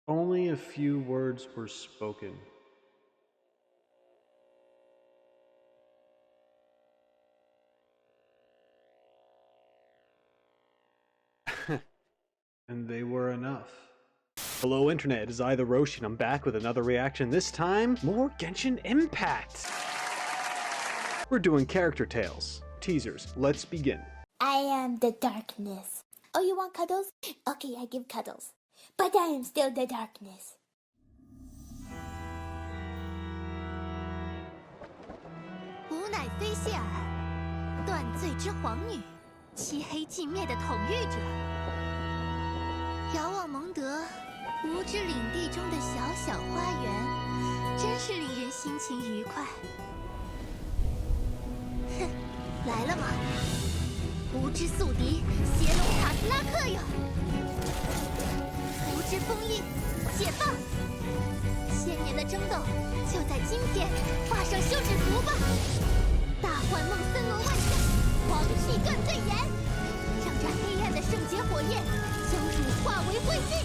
Only a few words were spoken. And they were enough. Hello Internet, it is I, the Roshi, and I'm back with another reaction. This time, more Genshin Impact! We're doing character tales. Teasers, let's begin. I am the darkness. Oh, you want cuddles? Okay, I give cuddles. But I am still the darkness. 吾乃菲谢尔，断罪之皇女，漆黑尽灭的统御者。遥望蒙德，无知领地中的小小花园，真是令人心情愉快。哼，来了吗？无知宿敌，邪龙卡斯拉克哟！无知封印，解放！千年的争斗，就在今天画上休止符吧！大幻梦森罗万象，狂气断罪炎，让这黑暗的圣洁火焰将汝化为灰烬。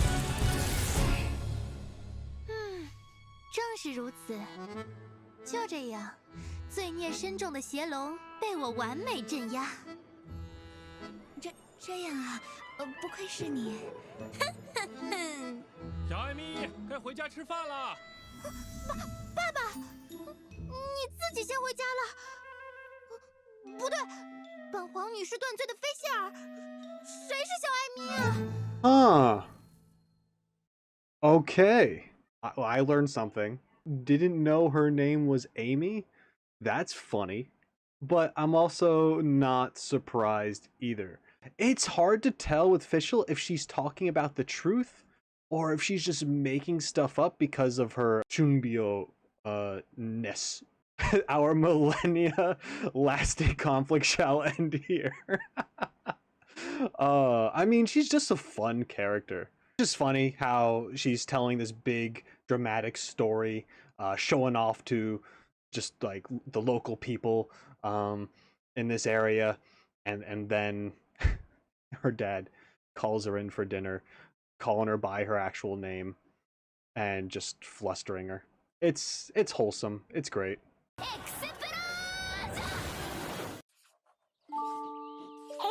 正是如此。就这样，罪孽深重的邪龙被我完美镇压。这样啊，不愧是你。小艾米，该回家吃饭了。爸爸，你自己先回家了。不对，本皇女是断罪的菲谢尔，谁是小艾米啊？ Okay. I learned something. Didn't know her name was Amy? That's funny. But I'm also not surprised either. It's hard to tell with Fischl if she's talking about the truth or if she's just making stuff up because of her Chunbyo-ness. Our millennia lasting conflict shall end here. I mean, she's just a fun character. It's just funny how she's telling this big dramatic story, showing off to just like the local people in this area, and then her dad calls her in for dinner, calling her by her actual name and just flustering her. It's wholesome. It's great. Hey,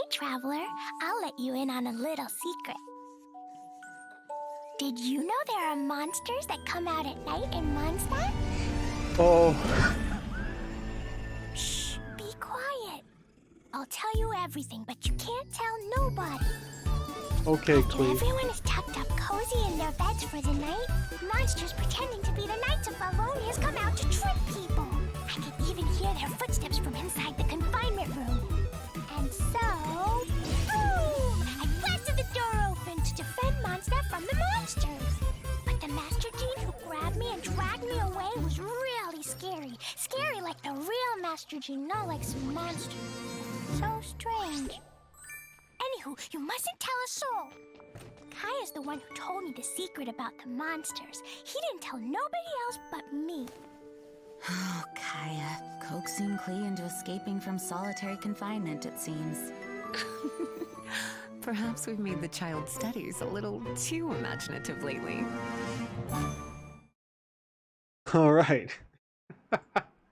traveler, I'll let you in on a little secret. Did you know there are monsters that come out at night in Mondstadt? Oh. Shh, be quiet. I'll tell you everything, but you can't tell nobody. Okay, After Klee. everyone is tucked up cozy in their beds for the night, monsters pretending to be the Knights of Favonius come out to trick people. I can even hear their footsteps from inside the confinement room. And so, boom! I blasted the door open to defend Mondstadt from the monsters. But the Master Gene who grabbed me and dragged me away was really scary. Scary like the real Master Gene, not like some monster. So strange. Anywho, you mustn't tell a soul. Kaya's the one who told me the secret about the monsters. He didn't tell nobody else but me. Oh, Kaya, coaxing Klee into escaping from solitary confinement, it seems. Perhaps we've made the child's studies a little too imaginative lately. All right.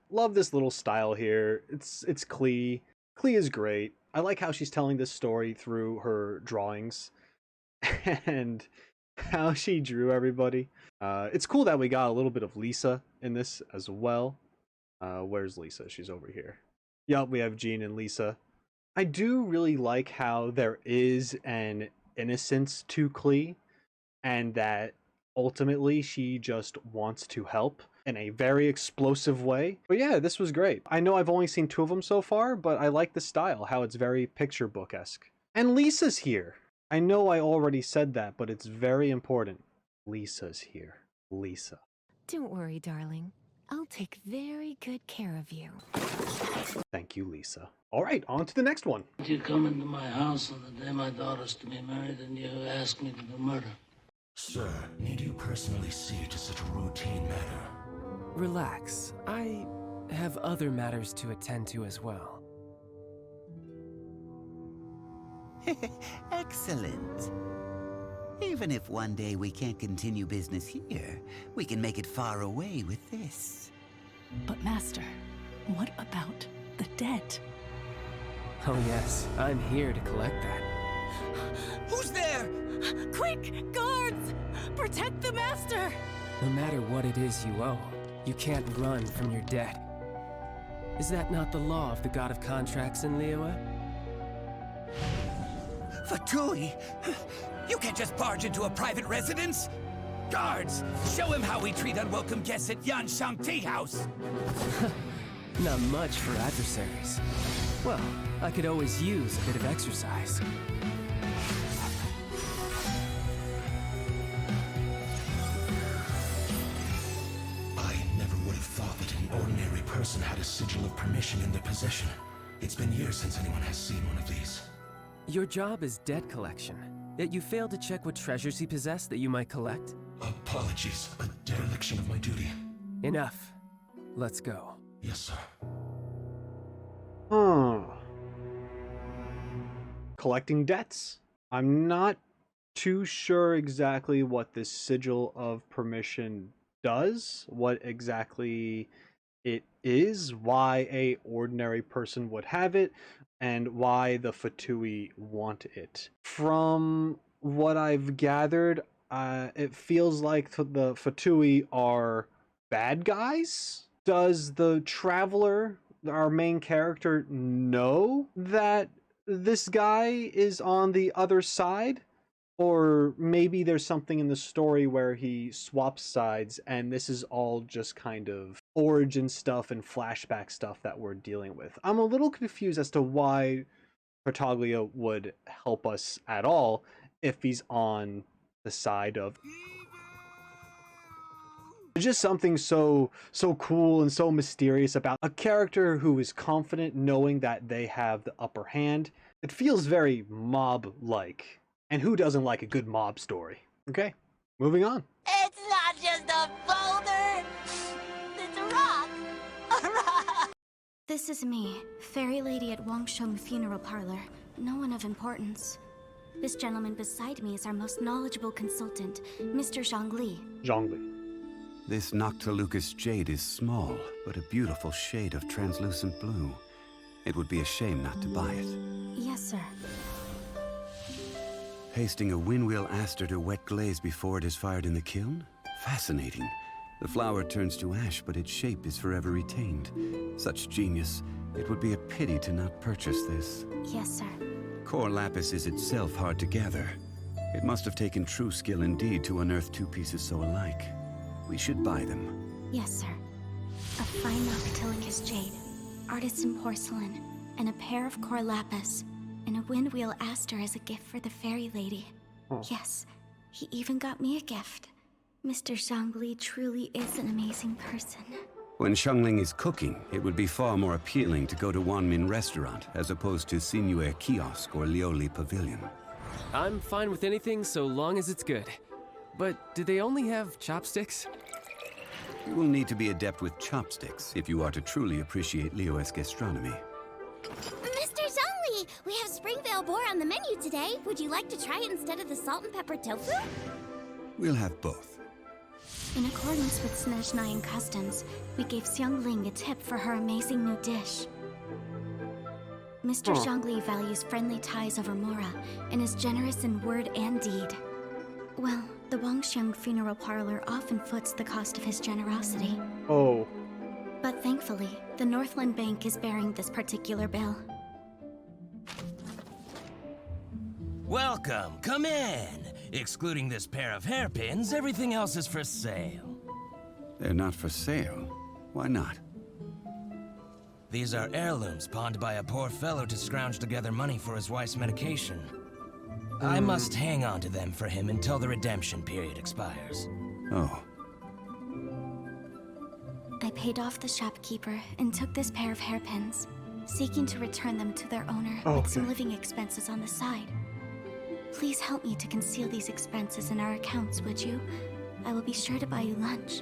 Love this little style here. It's Klee. Klee is great. I like how she's telling this story through her drawings and how she drew everybody. It's cool that we got a little bit of Lisa in this as well. Where's Lisa? She's over here. Yup, we have Jean and Lisa. I do really like how there is an innocence to Klee, and that ultimately she just wants to help in a very explosive way. But yeah, this was great. I know I've only seen 2 of them so far, but I like the style, how it's very picture book-esque. And Lisa's here. I know I already said that, but it's very important. Lisa's here. Lisa. Don't worry, darling. I'll take very good care of you. Thank you, Lisa. All right, on to the next one. You come into my house on the day my daughter's to be married and you ask me to do murder. Sir, need you personally see to such a routine matter? Relax. I have other matters to attend to as well. Excellent. Even if one day we can't continue business here, we can make it far away with this. But Master, what about the dead? Oh yes, I'm here to collect that. Who's there? Quick, guards! Protect the Master! No matter what it is you owe, you can't run from your debt. Is that not the law of the god of contracts in Liyue? Fatui! You can't just barge into a private residence! Guards, show him how we treat unwelcome guests at Yanshang Tea House! Not much for adversaries. Well, I could always use a bit of exercise. I never would have thought that an ordinary person had a sigil of permission in their possession. It's been years since anyone has seen one of these. Your job is debt collection, yet you failed to check what treasures he possessed that you might collect? Apologies, a dereliction of my duty. Enough. Let's go. Yes, sir. Collecting debts. I'm not too sure exactly what this sigil of permission does, what exactly it is, why a ordinary person would have it, and why the Fatui want it. From what I've gathered, it feels like the Fatui are bad guys. Does the Traveler, our main character, know that this guy is on the other side? Or maybe there's something in the story where he swaps sides and this is all just kind of origin stuff and flashback stuff that we're dealing with. I'm a little confused as to why Tartaglia would help us at all if he's on the side of... There's just something so cool and so mysterious about a character who is confident knowing that they have the upper hand. It feels very mob-like. And who doesn't like a good mob story? Okay, moving on. It's not just a boulder! It's a rock! A rock! This is me, fairy lady at Wangsheng Funeral Parlor. No one of importance. This gentleman beside me is our most knowledgeable consultant, Mr. Zhongli. Zhongli. This Noctilucous jade is small, but a beautiful shade of translucent blue. It would be a shame not to buy it. Yes, sir. Pasting a windwheel aster to wet glaze before it is fired in the kiln? Fascinating. The flower turns to ash, but its shape is forever retained. Such genius. It would be a pity to not purchase this. Yes, sir. Core lapis is itself hard to gather. It must have taken true skill indeed to unearth two pieces so alike. We should buy them. Yes, sir. A fine Noctilucous jade, artisan porcelain, and a pair of core lapis, and a windwheel aster as a gift for the fairy lady. Oh. Yes, he even got me a gift. Mr. Zhongli truly is an amazing person. When Xiangling is cooking, it would be far more appealing to go to Wanmin Restaurant as opposed to Sinuer Kiosk or Lioli Pavilion. I'm fine with anything so long as it's good. But do they only have chopsticks? You will need to be adept with chopsticks if you are to truly appreciate Liyue's gastronomy. Mr. Zhongli, we have Springvale boar on the menu today. Would you like to try it instead of the salt and pepper tofu? We'll have both. In accordance with Snezhnayan customs, we gave Xiangling a tip for her amazing new dish. Mr. Zhongli values friendly ties over Mora and is generous in word and deed. Well, the Wangsheng Funeral Parlor often foots the cost of his generosity. Oh. But thankfully, the Northland Bank is bearing this particular bill. Welcome, come in. Excluding this pair of hairpins, everything else is for sale. They're not for sale. Why not? These are heirlooms pawned by a poor fellow to scrounge together money for his wife's medication. I must hang on to them for him until the redemption period expires. Oh. I paid off the shopkeeper and took this pair of hairpins, seeking to return them to their owner with some living expenses on the side. Please help me to conceal these expenses in our accounts, would you? I will be sure to buy you lunch.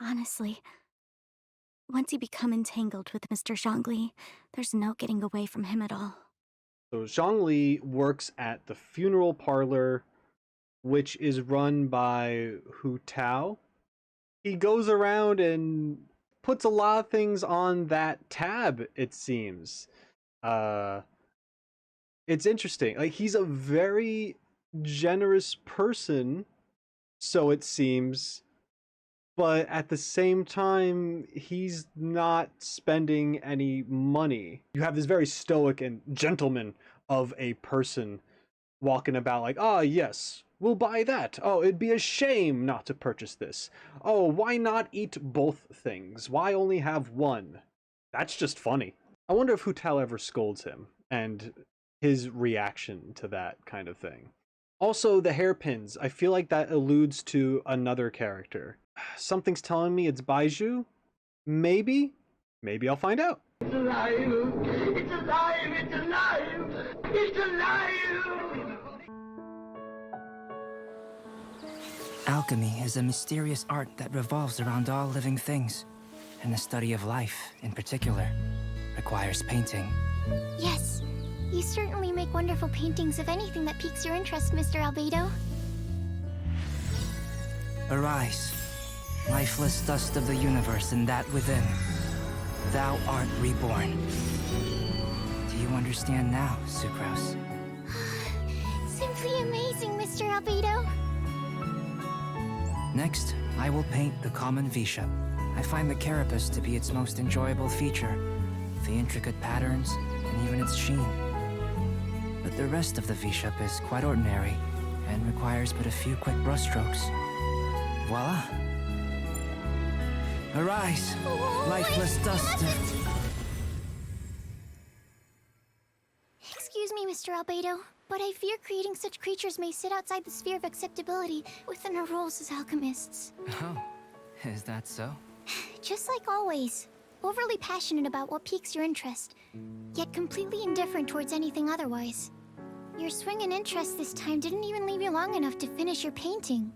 Honestly, once you become entangled with Mr. Zhongli, there's no getting away from him at all. So Zhongli works at the funeral parlor, which is run by Hu Tao. He goes around and puts a lot of things on that tab, it seems. It's interesting. Like, he's a very generous person, so it seems, but at the same time, he's not spending any money. You have this very stoic and gentleman of a person walking about like, ah, yes, we'll buy that. Oh, it'd be a shame not to purchase this. Oh, why not eat both things? Why only have one? That's just funny. I wonder if Hu Tao ever scolds him and his reaction to that kind of thing. Also, the hairpins. I feel like that alludes to another character. Something's telling me it's Baizhu. Maybe? Maybe I'll find out. It's alive! It's alive! It's alive! It's alive! Alchemy is a mysterious art that revolves around all living things, and the study of life, in particular, requires painting. Yes, you certainly make wonderful paintings of anything that piques your interest, Mr. Albedo. Arise, lifeless dust of the universe and that within. Thou art reborn. Do you understand now, Sucrose? Simply amazing, Mr. Albedo. Next, I will paint the common V-shape. I find the carapace to be its most enjoyable feature, the intricate patterns and even its sheen. But the rest of the V-shape is quite ordinary and requires but a few quick brushstrokes. Voila! Arise, lifeless dust. Excuse me, Mr. Albedo, but I fear creating such creatures may sit outside the sphere of acceptability within our roles as alchemists. Oh, is that so? Just like always, overly passionate about what piques your interest, yet completely indifferent towards anything otherwise. Your swing in interest this time didn't even leave you long enough to finish your painting.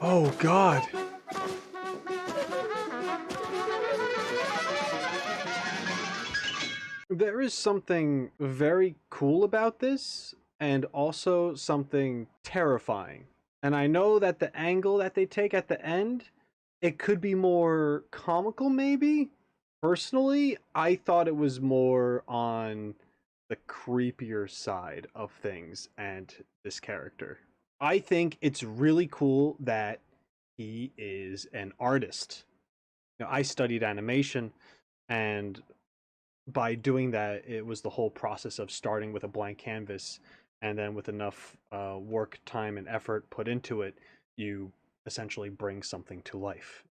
Oh, God. There is something very cool about this, and also something terrifying. And I know that the angle that they take at the end, it could be more comical, maybe? Personally, I thought it was more on the creepier side of things and this character. I think it's really cool that he is an artist. You know, I studied animation, and by doing that, it was the whole process of starting with a blank canvas, and then with enough work, time, and effort put into it, you essentially bring something to life,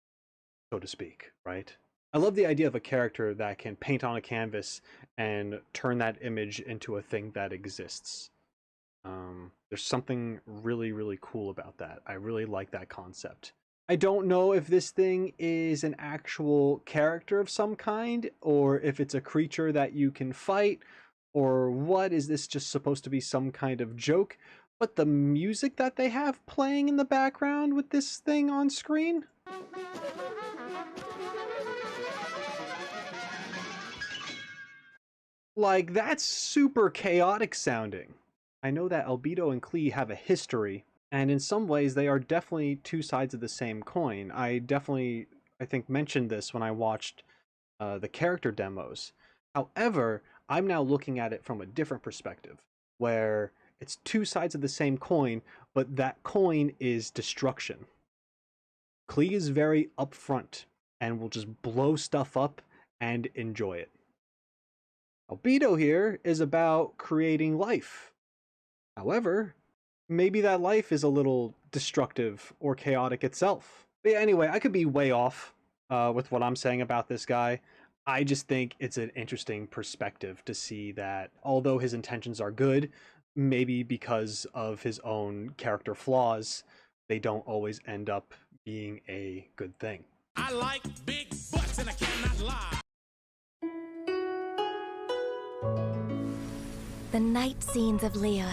so to speak, right? I love the idea of a character that can paint on a canvas and turn that image into a thing that exists. There's something really, really cool about that. I really like that concept. I don't know if this thing is an actual character of some kind, or if it's a creature that you can fight, or what. Is this just supposed to be some kind of joke? But the music that they have playing in the background with this thing on screen? Like, that's super chaotic sounding. I know that Albedo and Klee have a history, and in some ways they are definitely two sides of the same coin. I think, mentioned this when I watched the character demos. However, I'm now looking at it from a different perspective, where it's two sides of the same coin, but that coin is destruction. Klee is very upfront and will just blow stuff up and enjoy it. Albedo here is about creating life. However, maybe that life is a little destructive or chaotic itself. But yeah, anyway, I could be way off with what I'm saying about this guy. I just think it's an interesting perspective to see that although his intentions are good, maybe because of his own character flaws, they don't always end up being a good thing. I like big butts and I cannot lie. The night scenes of Liyue.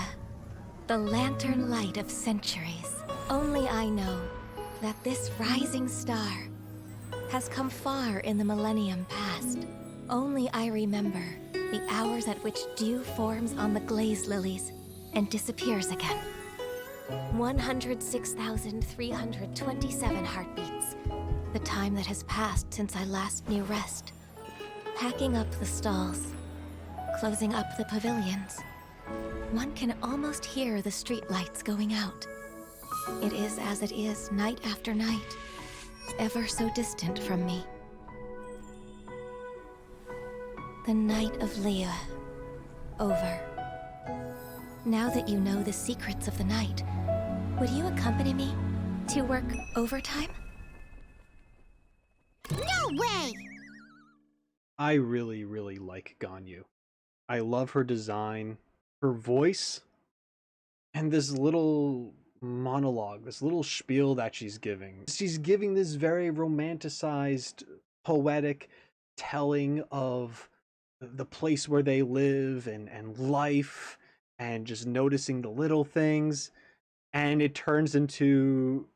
The lantern light of centuries. Only I know that this rising star has come far in the millennium past. Only I remember the hours at which dew forms on the glazed lilies and disappears again. 106,327 heartbeats. The time that has passed since I last knew rest. Packing up the stalls, closing up the pavilions. One can almost hear the street lights going out. It is as it is night after night, ever so distant from me. The night of Leah, over. Now that you know the secrets of the night, would you accompany me to work overtime? No way! I really, really like Ganyu. I love her design, her voice, and this little monologue, this little spiel that she's giving. She's giving this very romanticized, poetic telling of the place where they live and life and just noticing the little things. And it turns into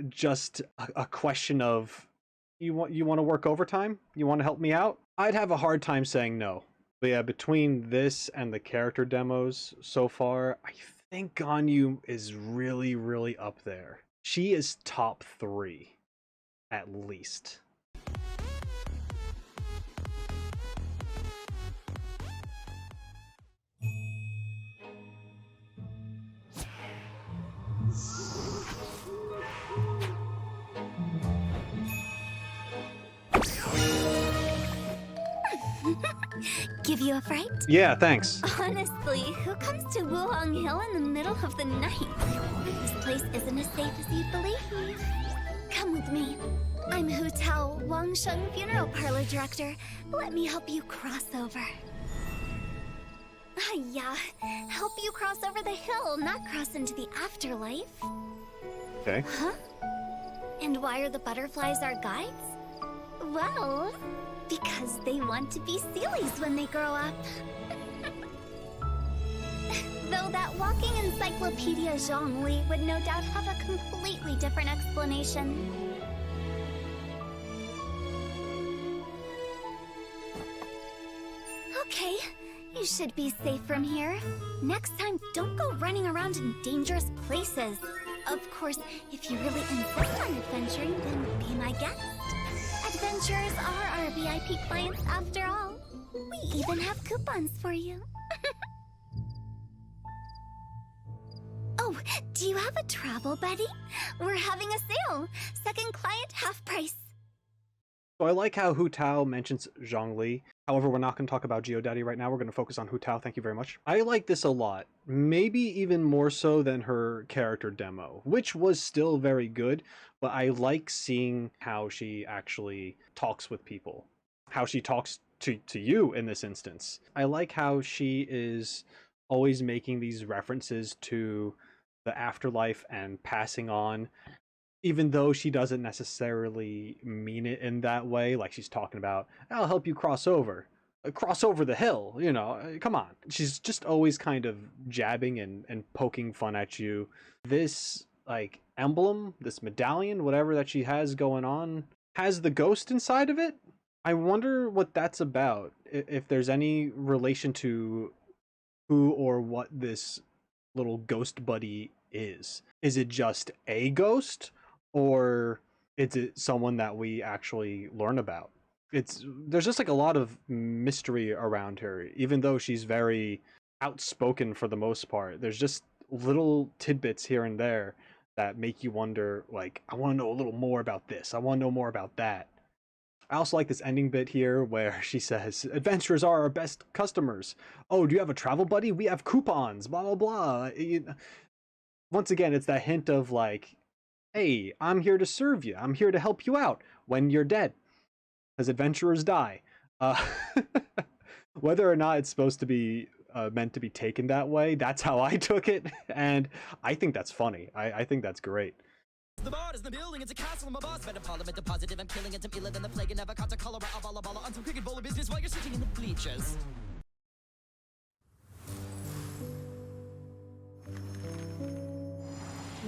just a question of, you want to work overtime? You want to help me out? I'd have a hard time saying no. But yeah, between this and the character demos so far, I think Ganyu is really, really up there. She is top 3, at least. Give you a fright? Yeah, thanks. Honestly, who comes to Wuhong Hill in the middle of the night? This place isn't as safe as you'd believe. Come with me. I'm Hu Tao, Wang Sheng Funeral Parlor Director. Let me help you cross over. Yeah, help you cross over the hill, not cross into the afterlife. Okay. Huh? And why are the butterflies our guides? Well, because they want to be Sealies when they grow up. Though that walking encyclopedia Zhongli would no doubt have a completely different explanation. Okay, you should be safe from here. Next time, don't go running around in dangerous places. Of course, if you really insist on adventuring, then be my guest. Adventurers are our VIP clients after all. We even have coupons for you. Oh, do you have a travel buddy? We're having a sale. Second client, half price. So I like how Hu Tao mentions Zhongli. However, we're not going to talk about GeoDaddy right now. We're going to focus on Hu Tao. Thank you very much. I like this a lot. Maybe even more so than her character demo, which was still very good. But I like seeing how she actually talks with people. How she talks to you in this instance. I like how she is always making these references to the afterlife and passing on, even though she doesn't necessarily mean it in that way. Like she's talking about, I'll help you cross over the hill, you know, come on. She's just always kind of jabbing and poking fun at you. This like emblem, this medallion, whatever that she has going on, has the ghost inside of it. I wonder what that's about, if there's any relation to who or what this little ghost buddy is. Is it just a ghost, or is it someone that we actually learn about? There's just like a lot of mystery around her, even though she's very outspoken for the most part. There's just little tidbits here and there that make you wonder, like, I want to know a little more about this. I want to know more about that. I also like this ending bit here where she says, adventurers are our best customers. Oh, do you have a travel buddy? We have coupons, blah, blah, blah. Once again, it's that hint of like, hey, I'm here to serve you. I'm here to help you out when you're dead. Because adventurers die. Whether or not it's supposed to be meant to be taken that way, that's how I took it. And I think that's funny. I think that's great. The bar is the building, it's a castle, I'm a boss. Better parliament, the positive, I'm killing it, I'm iller than the plague. And never caught a cholera, a balla on some cricket bowl of business while you're sitting in the bleachers.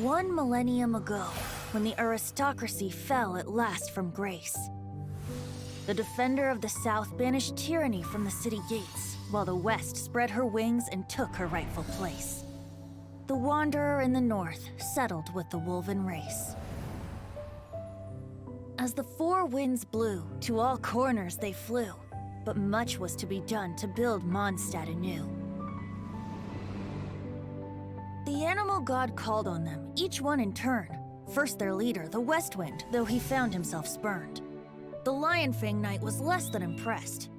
1 millennium ago, when the aristocracy fell at last from grace. The defender of the South banished tyranny from the city gates, while the West spread her wings and took her rightful place. The Wanderer in the North settled with the Wolven race. As the 4 winds blew, to all corners they flew, but much was to be done to build Mondstadt anew. The animal god called on them, each one in turn. First their leader, the West Wind, though he found himself spurned. The Lionfang Knight was less than impressed.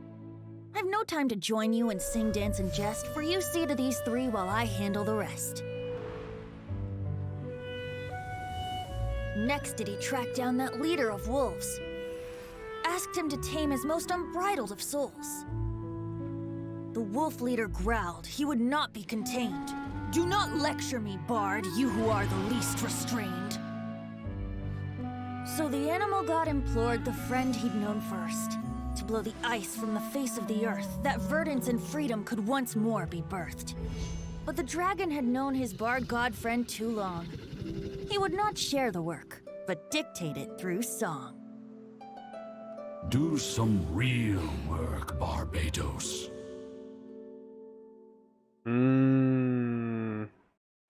I've no time to join you and sing, dance, and jest, for you see to these 3 while I handle the rest. Next did he track down that leader of wolves. Asked him to tame his most unbridled of souls. The wolf leader growled he would not be contained. Do not lecture me, bard, you who are the least restrained. So the animal god implored the friend he'd known first to blow the ice from the face of the earth, that verdance and freedom could once more be birthed. But the dragon had known his bard god friend too long. He would not share the work, but dictate it through song. Do some real work, Barbados.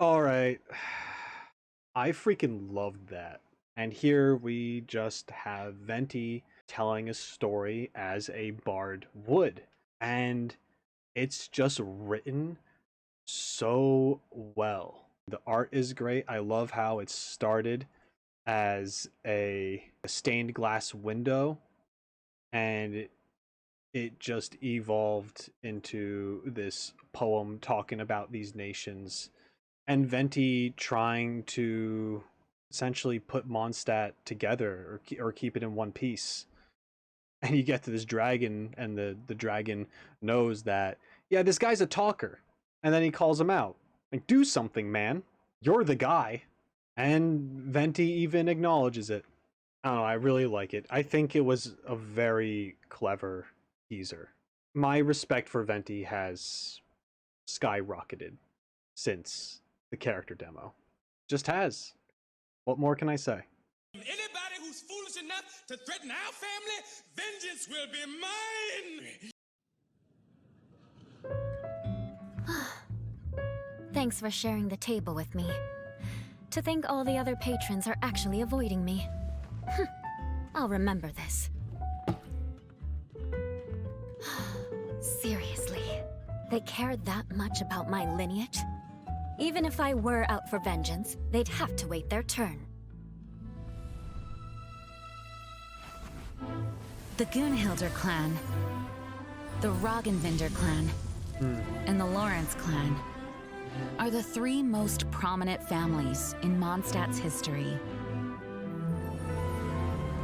Alright. I freaking loved that. And here we just have Venti telling a story as a bard would. And it's just written so well. The art is great. I love how it started as a stained glass window, and it just evolved into this poem talking about these nations, and Venti trying to essentially put Mondstadt together or keep it in one piece. And you get to this dragon, and the dragon knows that, yeah, this guy's a talker. And then he calls him out. Like, do something, man. You're the guy. And Venti even acknowledges it. I don't know, I really like it. I think it was a very clever teaser. My respect for Venti has skyrocketed since the character demo. Just has. What more can I say? Anybody who's foolish enough to threaten our family, vengeance will be mine! Thanks for sharing the table with me. To think all the other patrons are actually avoiding me. I'll remember this. Seriously, they cared that much about my lineage? Even if I were out for vengeance, they'd have to wait their turn. The Gunhilder clan, the Roggenvinder clan, and the Lawrence clan are the 3 most prominent families in Mondstadt's history.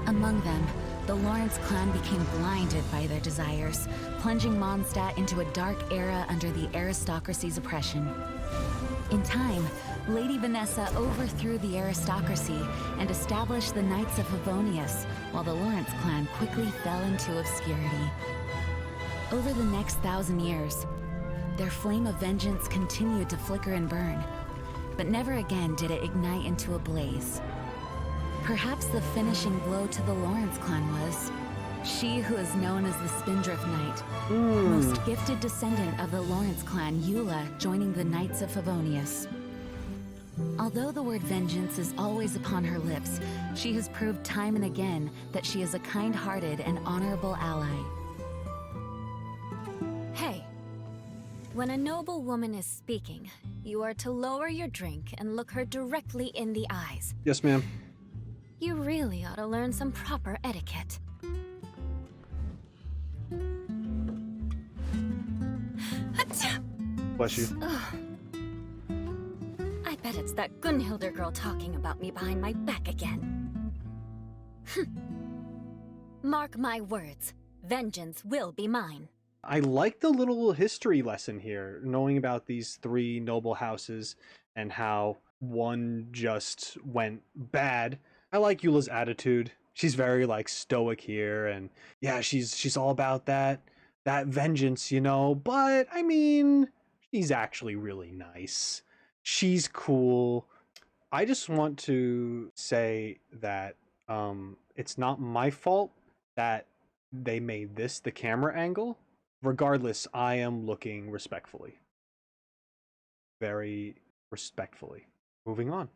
Among them, the Lawrence clan became blinded by their desires, plunging Mondstadt into a dark era under the aristocracy's oppression. In time, Lady Vanessa overthrew the aristocracy and established the Knights of Favonius, while the Lawrence clan quickly fell into obscurity. Over the next 1,000 years, their flame of vengeance continued to flicker and burn, but never again did it ignite into a blaze. Perhaps the finishing blow to the Lawrence clan was she who is known as the Spindrift Knight, most gifted descendant of the Lawrence clan, Eula, joining the Knights of Favonius. Although the word vengeance is always upon her lips, she has proved time and again that she is a kind-hearted and honorable ally. Hey, when a noble woman is speaking, you are to lower your drink and look her directly in the eyes. Yes, ma'am. You really ought to learn some proper etiquette. Bless you. I bet it's that Gunhilder girl talking about me behind my back again. Mark my words, vengeance will be mine. I like the little history lesson here, knowing about these 3 noble houses and how one just went bad. I like Eula's attitude. She's very like stoic here, and yeah, she's all about that vengeance, you know, but I mean, she's actually really nice. She's cool. I just want to say that it's not my fault that they made this the camera angle. Regardless, I am looking respectfully. Very respectfully. Moving on.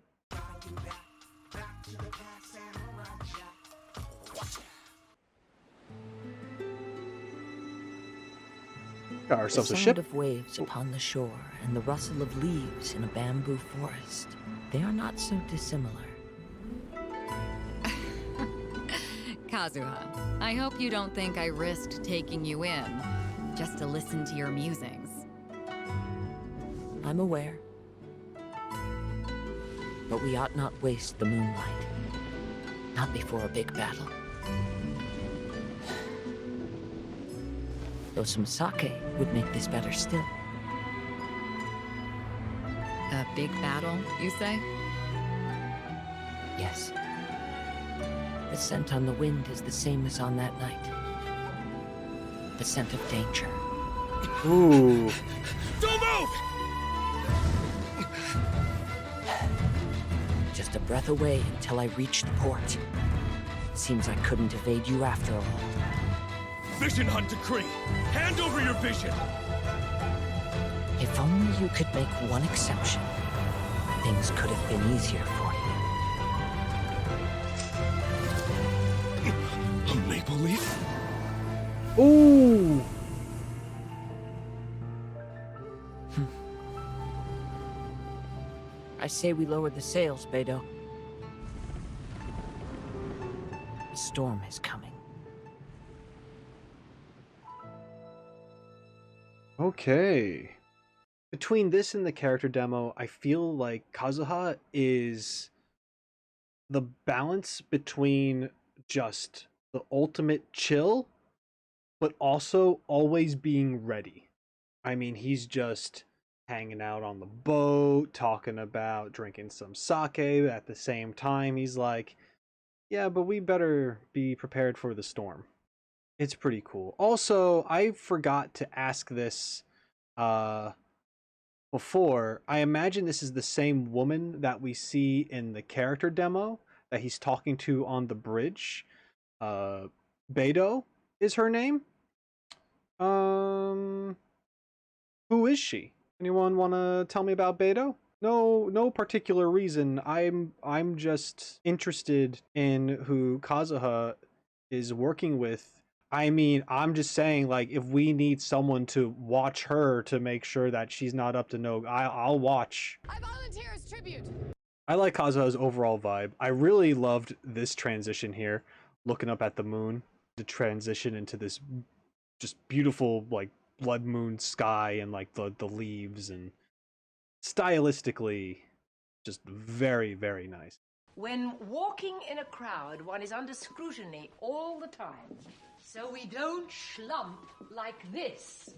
Got ourselves the a sound ship. of waves upon the shore and the rustle of leaves in a bamboo forest. They are not so dissimilar. Kazuha, I hope you don't think I risked taking you in just to listen to your musings. I'm aware. But we ought not waste the moonlight. Not before a big battle. Though some sake would make this better still. A big battle, you say? Yes. The scent on the wind is the same as on that night. The scent of danger. Ooh. Don't move! Just a breath away until I reached port. Seems I couldn't evade you after all. Vision Hunt Decree! Hand over your vision! If only you could make one exception, things could have been easier for you. A maple leaf? Ooh! I say we lower the sails, Beidou. A storm is coming. Okay. Between this and the character demo, I feel like Kazuha is the balance between just the ultimate chill, but also always being ready. I mean, he's just hanging out on the boat, talking about drinking some sake. At the same time, he's like, yeah, but we better be prepared for the storm. It's pretty cool. Also, I forgot to ask this before. I imagine this is the same woman that we see in the character demo that he's talking to on the bridge. Beidou is her name. Who is she? Anyone want to tell me about Beidou? No particular reason. I'm just interested in who Kazuha is working with. I mean, I'm just saying, like, if we need someone to watch her to make sure that she's not up to no, I'll watch. I volunteer as tribute. I like Kazuha's overall vibe. I really loved this transition here, looking up at the moon, the transition into this just beautiful, like, blood moon sky and, like, the leaves, and stylistically, just very, very nice. When walking in a crowd, one is under scrutiny all the time. So we don't schlump like this.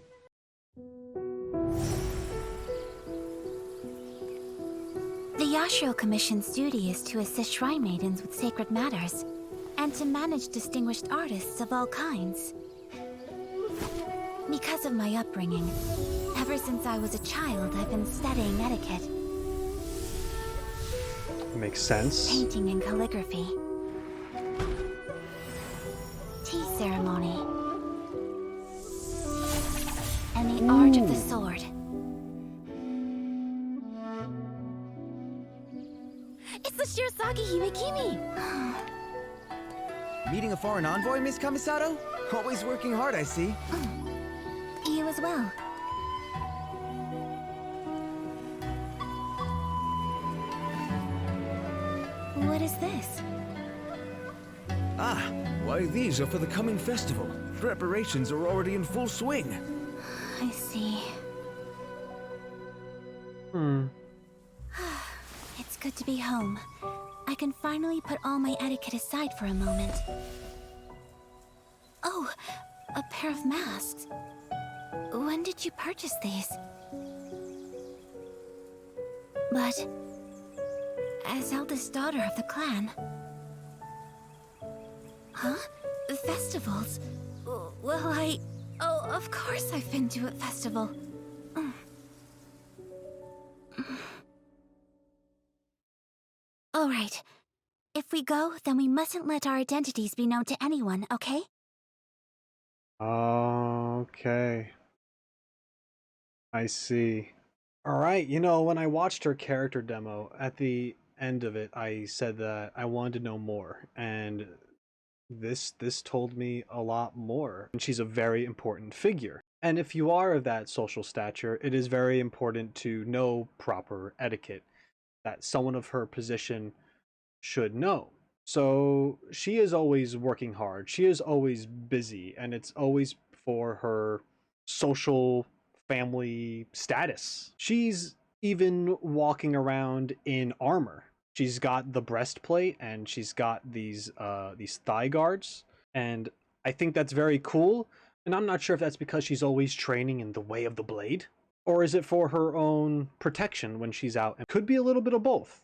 The Yashiro Commission's duty is to assist shrine maidens with sacred matters, and to manage distinguished artists of all kinds. Because of my upbringing, ever since I was a child, I've been studying etiquette. Makes sense. Painting and calligraphy. Tea ceremony. And the art of the sword. It's the Shirazaki Hibikimi! Meeting a foreign envoy, Miss Kamisato? Always working hard, I see. You as well. What is this? Ah, why these are for the coming festival. Preparations are already in full swing. I see. It's good to be home. I can finally put all my etiquette aside for a moment. Oh, a pair of masks. When did you purchase these? But as eldest daughter of the clan... Huh? Festivals? Well, Oh, of course I've been to a festival. If we go, then we mustn't let our identities be known to anyone, okay? Okay. I see. Alright, you know, when I watched her character demo, at the end of it, I said that I wanted to know more, and this told me a lot more. And she's a very important figure. And if you are of that social stature, it is very important to know proper etiquette that someone of her position should know. So she is always working hard. She is always busy, and it's always for her social family status. She's even walking around in armor. She's got the breastplate and she's got these thigh guards, and I think that's very cool. And I'm not sure if that's because she's always training in the way of the blade, or is it for her own protection when she's out? It could be a little bit of both.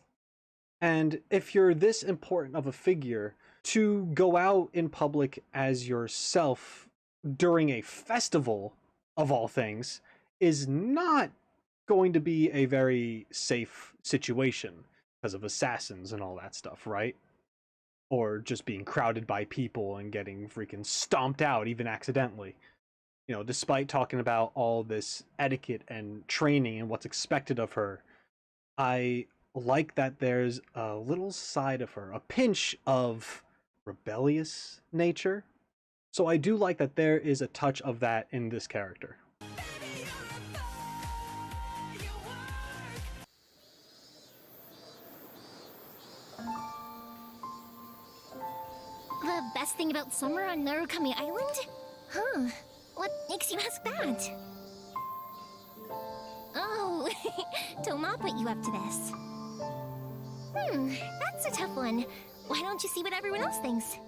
And if you're this important of a figure, to go out in public as yourself during a festival, of all things, is not going to be a very safe situation because of assassins and all that stuff, right? Or just being crowded by people and getting freaking stomped out, even accidentally. You know, despite talking about all this etiquette and training and what's expected of her, I like that there's a little side of her, a pinch of rebellious nature. So I do like that there is a touch of that in this character. The best thing about summer on Narukami Island? Huh. What makes you ask that? Oh, Toma put you up to this. That's a tough one. Why don't you see what everyone else thinks?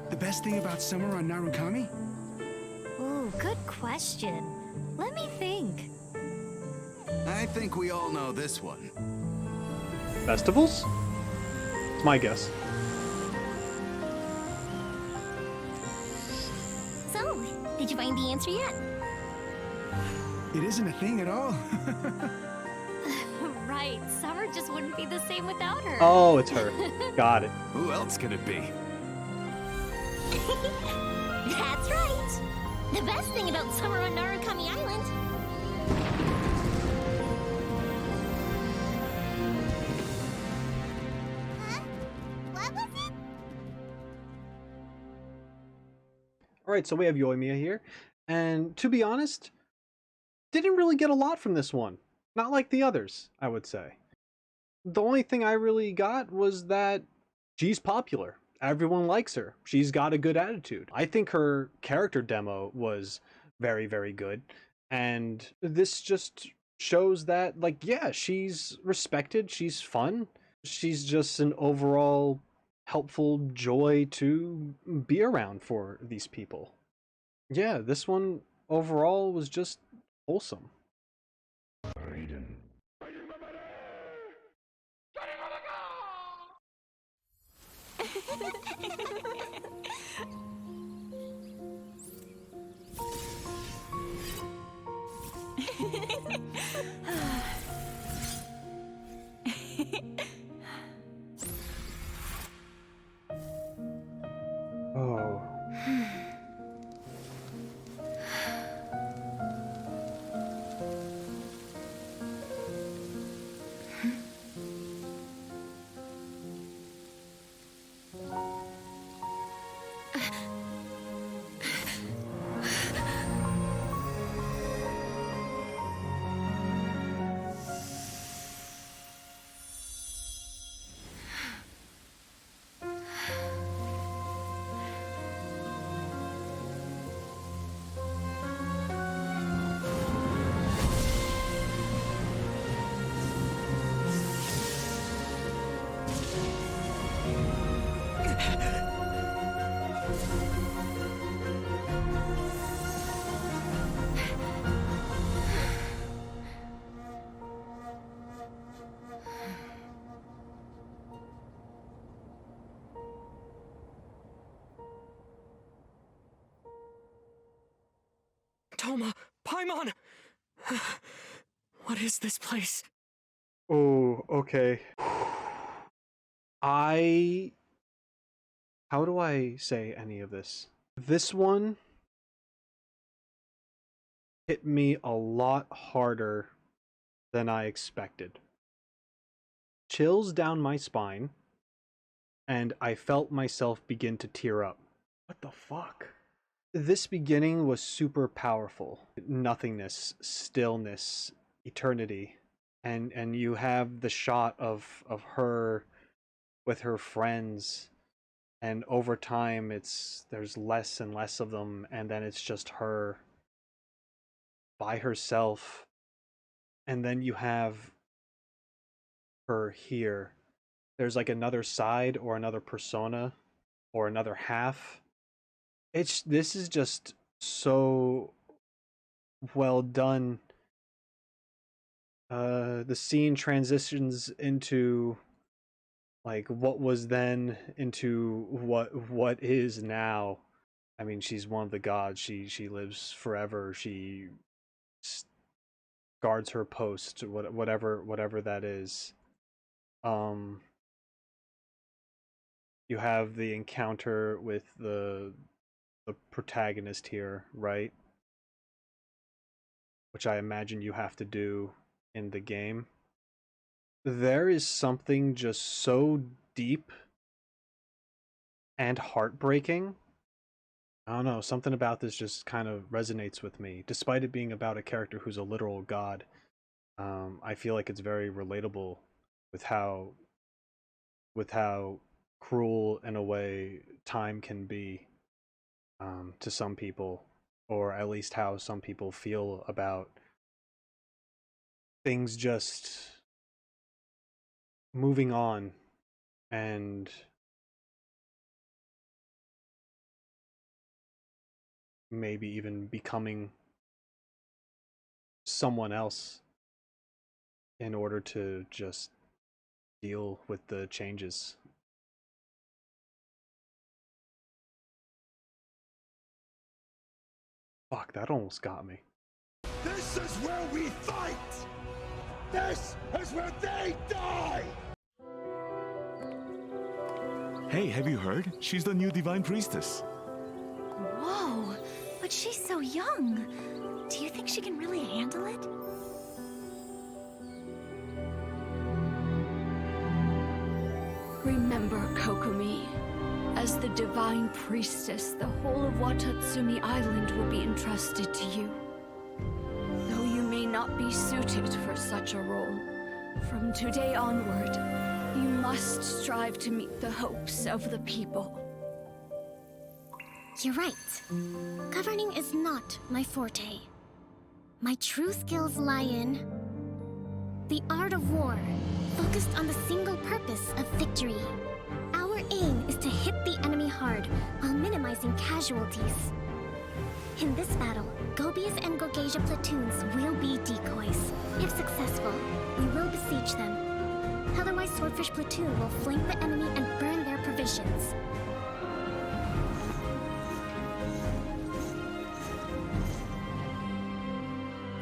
The best thing about summer on Narukami? Ooh, good question. Let me think. I think we all know this one. Festivals? It's my guess. So, did you find the answer yet? It isn't a thing at all. Right, summer just wouldn't be the same without her. Oh, it's her. Got it. Who else can it be? That's right. The best thing about summer on Narukami Island. Huh? What was it? Alright, so we have Yoimiya here. And to be honest, didn't really get a lot from this one. Not like the others, I would say. The only thing I really got was that she's popular. Everyone likes her. She's got a good attitude. I think her character demo was very, very good. And this just shows that, like, yeah, she's respected. She's fun. She's just an overall helpful joy to be around for these people. Yeah, this one overall was just wholesome. Raiden. Oh. Toma! Paimon! What is this place? Oh, okay. How do I say any of this? This one hit me a lot harder than I expected. Chills down my spine, and I felt myself begin to tear up. What the fuck? This beginning was super powerful. Nothingness, stillness, eternity. And you have the shot of her with her friends, and over time there's less and less of them, and then it's just her by herself. And then you have her here. There's like another side or another persona or another half. This is just so well done. The scene transitions into like what was then into what is now. I mean, she's one of the gods. She lives forever. She guards her post, whatever that is. You have the encounter with the protagonist here, right? Which I imagine you have to do in the game. There is something just so deep and heartbreaking. I don't know, something about this just kind of resonates with me. Despite it being about a character who's a literal god, I feel like it's very relatable with how cruel, in a way, time can be to some people, or at least how some people feel about things just moving on and maybe even becoming someone else in order to just deal with the changes. Fuck, that almost got me. This is where we fight! This is where they die! Hey, have you heard? She's the new Divine Priestess. Whoa, but she's so young. Do you think she can really handle it? Remember, Kokomi, as the Divine Priestess, the whole of Watatsumi Island will be entrusted to you. Though you may not be suited for such a role, from today onward, you must strive to meet the hopes of the people. You're right. Governing is not my forte. My true skills lie in the art of war, focused on the single purpose of victory. Our aim is to hit the enemy hard while minimizing casualties. In this battle, Gobius and Gogeja platoons will be decoys. If successful, we will besiege them. Otherwise, Swordfish platoon will flank the enemy and burn their provisions.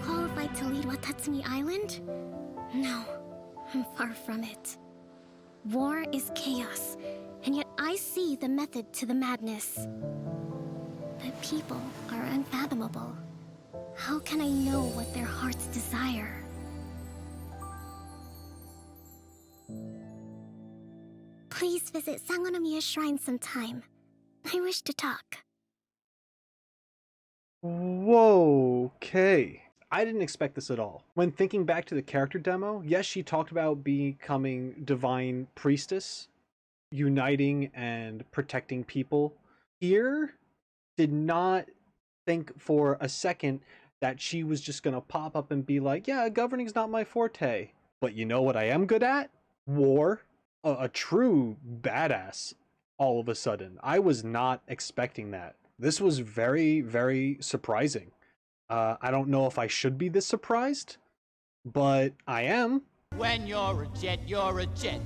Qualified to lead Watatsumi Island? No, I'm far from it. War is chaos, and yet I see the method to the madness. But people are unfathomable. How can I know what their hearts desire? Please visit Sangonomiya Shrine sometime. I wish to talk. Whoa, okay. I didn't expect this at all. When thinking back to the character demo, yes, she talked about becoming Divine Priestess, uniting and protecting people. Here, did not think for a second that she was just gonna pop up and be like, yeah, governing's not my forte. But you know what I am good at? War. A true badass all of a sudden. I was not expecting that. This was very, very surprising. I don't know if I should be this surprised, but I am. When you're a jet,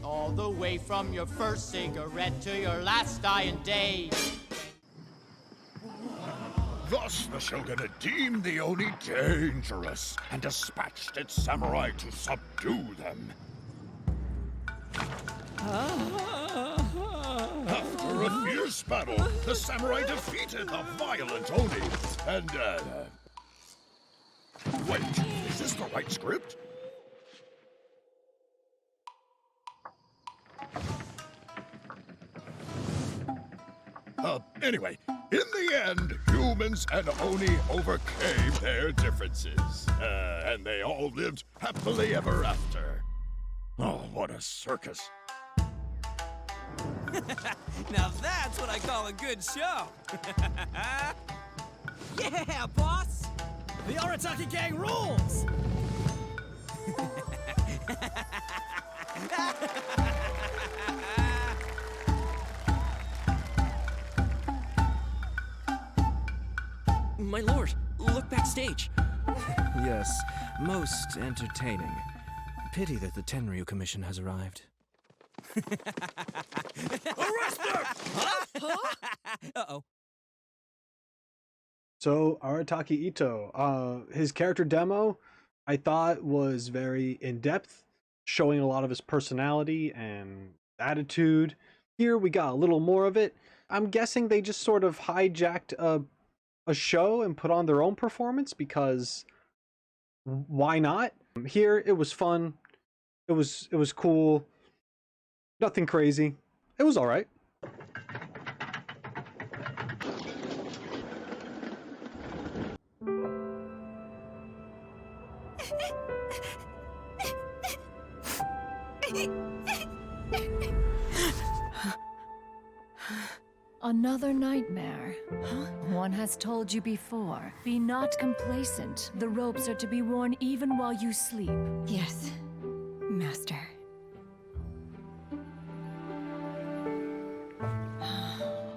all the way from your first cigarette to your last dying day. Thus the Shogunate deemed the Oni dangerous and dispatched its samurai to subdue them. After a fierce battle, the samurai defeated the violent Oni. And, wait, is this the right script? Anyway, in the end, humans and Oni overcame their differences. And they all lived happily ever after. Oh, what a circus. Now that's what I call a good show. Yeah, boss! The Arataki gang rules! My lord, look backstage. Yes, most entertaining. Pity that the Tenryu Commission has arrived. Arrest them! Huh? Uh-oh. So, Arataki Itto, his character demo, I thought was very in-depth, showing a lot of his personality and attitude. Here we got a little more of it. I'm guessing they just sort of hijacked a show and put on their own performance because why not? Here it was fun. It was cool. Nothing crazy. It was all right. Another nightmare. One has told you before. Be not complacent. The ropes are to be worn even while you sleep. Yes, Master.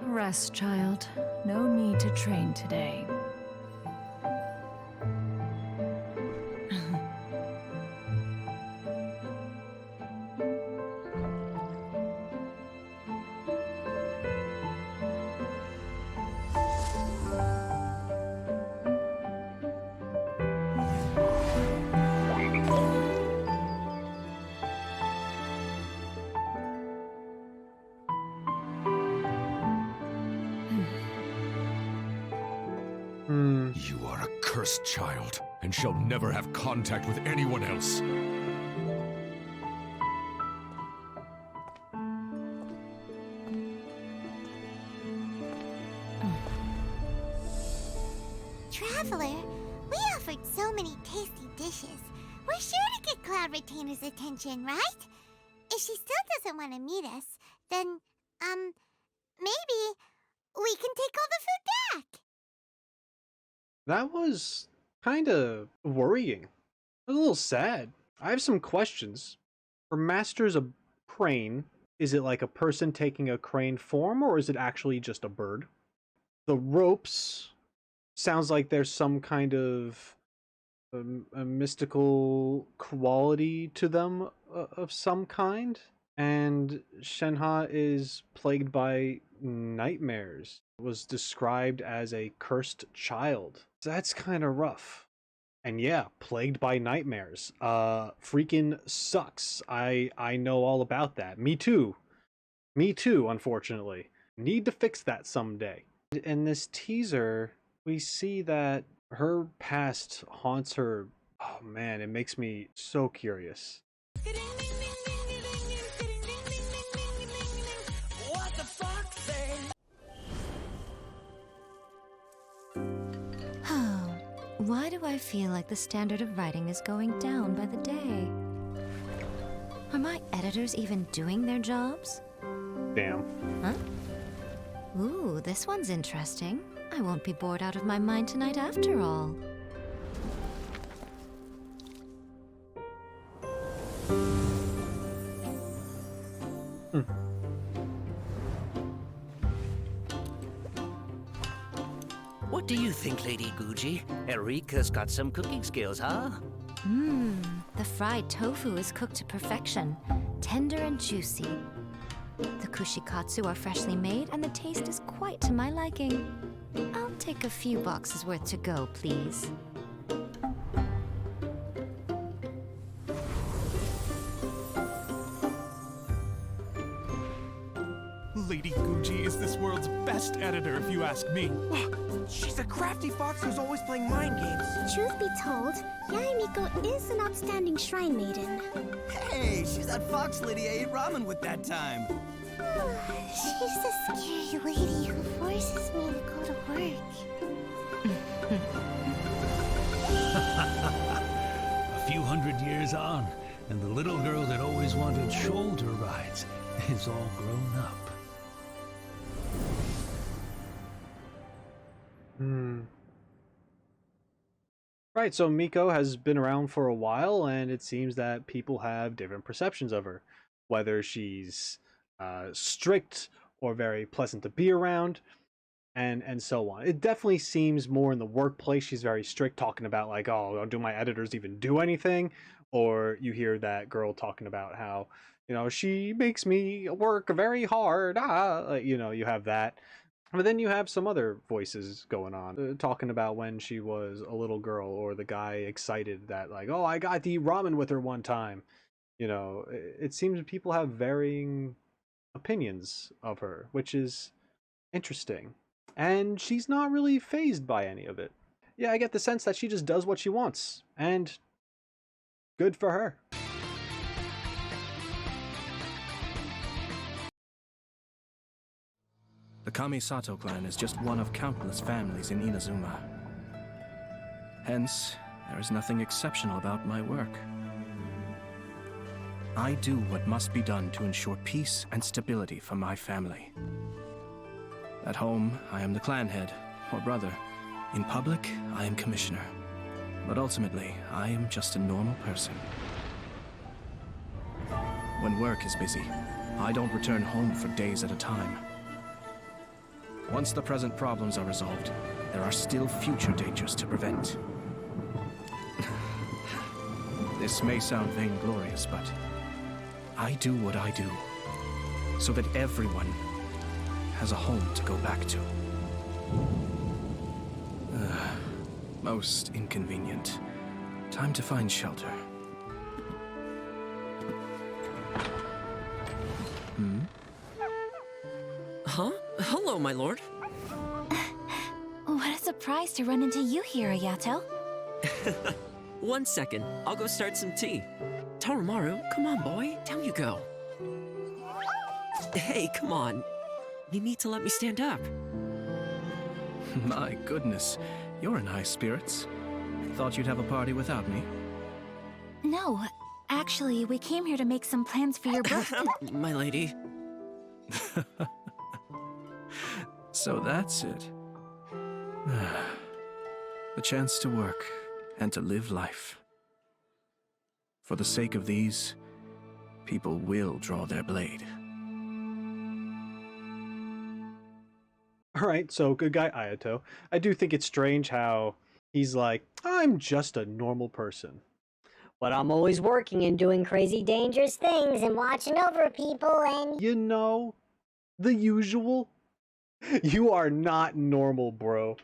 Rest, child. No need to train today. You are a cursed child, and shall never have contact with anyone else. Traveler, we offered so many tasty dishes. We're sure to get Cloud Retainer's attention, right? If she still doesn't want to meet us, then, maybe we can take all the food back. That was kind of worrying. I was a little sad. I have some questions. Are masters a crane? Is it like a person taking a crane form, or is it actually just a bird? The ropes sounds like there's some kind of a mystical quality to them of some kind. And Shenhe is plagued by nightmares. Was described as a cursed child. That's kind of rough. And yeah, plagued by nightmares. Freaking sucks. I know all about that. Me too. Me too, unfortunately. Need to fix that someday. In this teaser, we see that her past haunts her. Oh man, it makes me so curious. What the fuck, thing? Oh, why do I feel like the standard of writing is going down by the day? Are my editors even doing their jobs? Damn. Huh? Ooh, this one's interesting. I won't be bored out of my mind tonight after all. What do you think, Lady Guji? Erika's got some cooking skills, huh? The fried tofu is cooked to perfection, tender and juicy. The kushikatsu are freshly made, and the taste is quite to my liking. I'll take a few boxes worth to go, please. Lady Guji is best editor, if you ask me. She's a crafty fox who's always playing mind games. Truth be told, Miko is an outstanding shrine maiden. Hey, she's that fox lady I ate ramen with that time. She's the scary lady who forces me to go to work. A few hundred years on, and the little girl that always wanted shoulder rides is all grown up. Right, so Miko has been around for a while, and it seems that people have different perceptions of her. Whether she's strict or very pleasant to be around, and so on. It definitely seems more in the workplace she's very strict, talking about like, oh, do my editors even do anything? Or you hear that girl talking about how, you know, she makes me work very hard. You know, you have that. But then you have some other voices going on, talking about when she was a little girl, or the guy excited that like, oh, I got to eat ramen with her one time. You know, it seems people have varying opinions of her, which is interesting. And she's not really fazed by any of it. Yeah, I get the sense that she just does what she wants, and good for her. The Kamisato clan is just one of countless families in Inazuma. Hence, there is nothing exceptional about my work. I do what must be done to ensure peace and stability for my family. At home, I am the clan head, or brother. In public, I am commissioner. But ultimately, I am just a normal person. When work is busy, I don't return home for days at a time. Once the present problems are resolved, there are still future dangers to prevent. This may sound vainglorious, but I do what I do, so that everyone has a home to go back to. Most inconvenient. Time to find shelter. Huh? Hello, my lord. What a surprise to run into you here, Ayato. 1 second, I'll go start some tea. Tarumaru, come on, boy, down you go. Hey, come on. You need to let me stand up. My goodness, you're in high spirits. Thought you'd have a party without me. No, actually, we came here to make some plans for your birthday. My lady. So that's it. The chance to work and to live life. For the sake of these, people will draw their blade. Alright, so good guy Ayato. I do think it's strange how he's like, I'm just a normal person. But I'm always working and doing crazy dangerous things and watching over people and... You know, the usual. You are not normal, bro.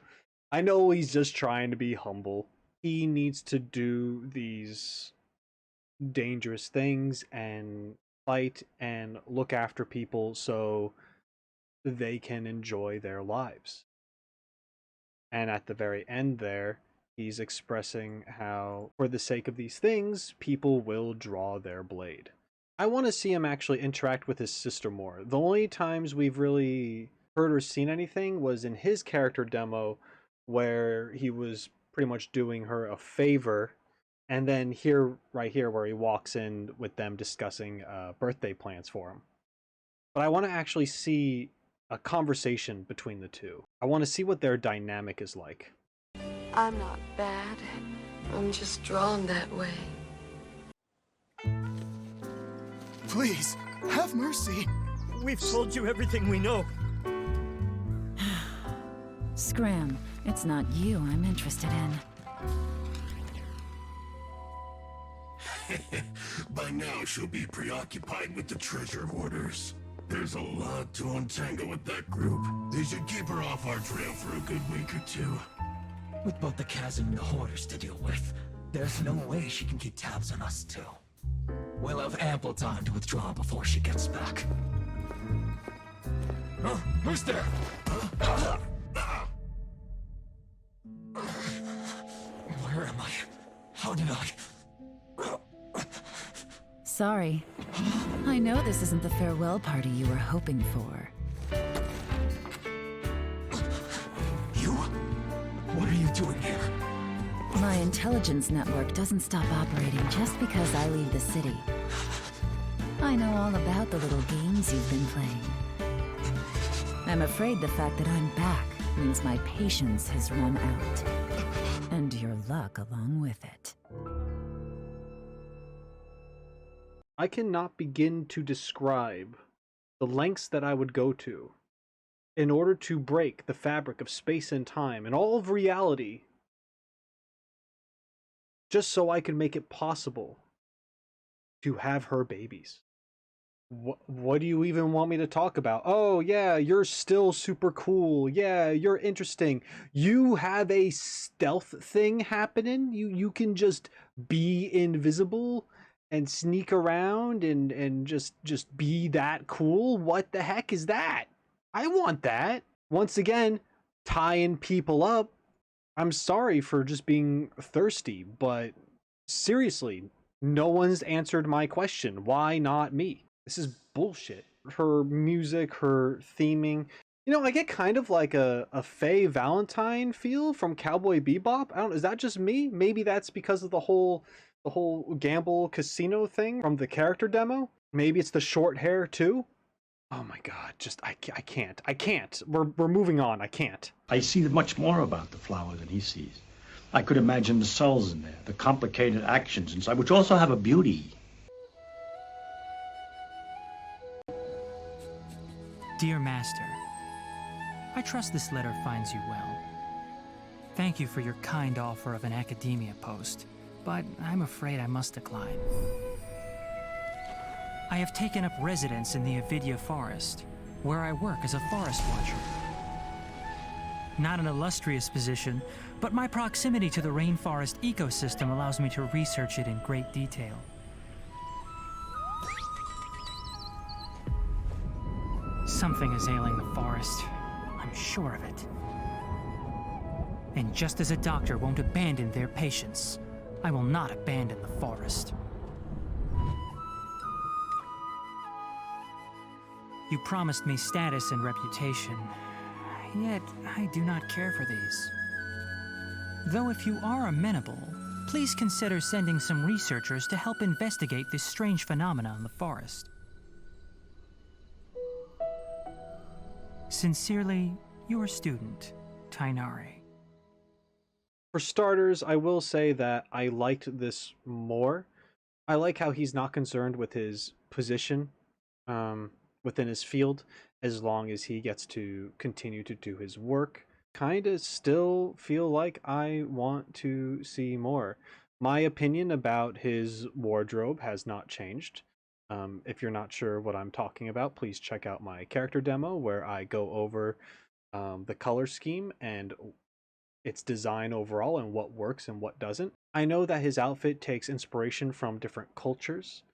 I know he's just trying to be humble. He needs to do these dangerous things and fight and look after people so they can enjoy their lives. And at the very end there, he's expressing how, for the sake of these things, people will draw their blade. I want to see him actually interact with his sister more. The only times we've really heard or seen anything was in his character demo, where he was pretty much doing her a favor, and then right here where he walks in with them discussing birthday plans for him. But I want to actually see a conversation between the two. I want to see what their dynamic is like. I'm not bad. I'm just drawn that way. Please, have mercy. We've told you everything we know. Scram, it's not you I'm interested in. By now, she'll be preoccupied with the treasure hoarders. There's a lot to untangle with that group. They should keep her off our trail for a good week or two. With both the chasm and the hoarders to deal with, there's no way she can keep tabs on us too. We'll have ample time to withdraw before she gets back. Who's there? Where am I? How did I... Sorry. I know this isn't the farewell party you were hoping for. You? What are you doing here? My intelligence network doesn't stop operating just because I leave the city. I know all about the little games you've been playing. I'm afraid the fact that I'm back means my patience has run out. And your luck along with it. I cannot begin to describe the lengths that I would go to in order to break the fabric of space and time and all of reality, just so I could make it possible to have her babies. What do you even want me to talk about? Oh yeah, you're still super cool. Yeah, you're interesting. You have a stealth thing happening. You can just be invisible and sneak around and just be that cool. What the heck is that? I want that. Once again, tying people up. I'm sorry for just being thirsty, but seriously, no one's answered my question. Why not me? This is bullshit. Her music, her theming. You know, I get kind of like a Faye Valentine feel from Cowboy Bebop. I don't know, is that just me? Maybe that's because of the whole gamble casino thing from the character demo. Maybe it's the short hair too. Oh my god, just I can't. We're moving on. I can't. I see much more about the flower than he sees. I could imagine the souls in there, the complicated actions inside, which also have a beauty. Dear Master, I trust this letter finds you well. Thank you for your kind offer of an academia post, but I'm afraid I must decline. I have taken up residence in the Avidya Forest, where I work as a forest watcher. Not an illustrious position, but my proximity to the rainforest ecosystem allows me to research it in great detail. Something is ailing the forest. I'm sure of it. And just as a doctor won't abandon their patients, I will not abandon the forest. You promised me status and reputation, yet I do not care for these. Though if you are amenable, please consider sending some researchers to help investigate this strange phenomena in the forest. Sincerely, your student, Tighnari. For starters, I will say that I liked this more. I like how he's not concerned with his position within his field, as long as he gets to continue to do his work. Kinda still feel like I want to see more. My opinion about his wardrobe has not changed. If you're not sure what I'm talking about, please check out my character demo where I go over the color scheme and its design overall and what works and what doesn't. I know that his outfit takes inspiration from different cultures.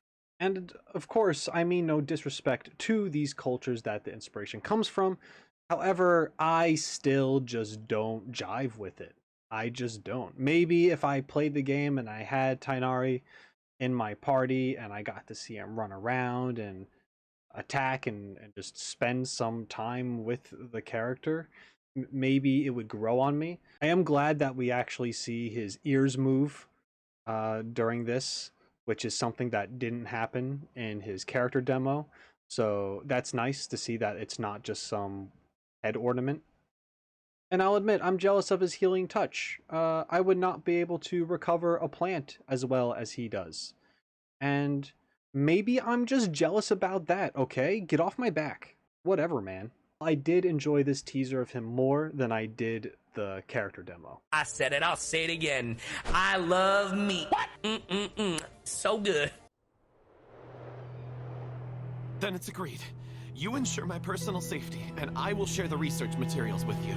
And of course, I mean no disrespect to these cultures that the inspiration comes from. However, I still just don't jive with it. I just don't. Maybe if I played the game and I had Tighnari in my party and I got to see him run around and attack and just spend some time with the character, maybe it would grow on me. I am glad that we actually see his ears move during this, which is something that didn't happen in his character demo. So that's nice to see that it's not just some head ornament. And I'll admit, I'm jealous of his healing touch. I would not be able to recover a plant as well as he does. And maybe I'm just jealous about that, okay? Get off my back. Whatever, man. I did enjoy this teaser of him more than I did the character demo. I said it, I'll say it again. I love meat. What? So good. Then it's agreed. You ensure my personal safety, and I will share the research materials with you.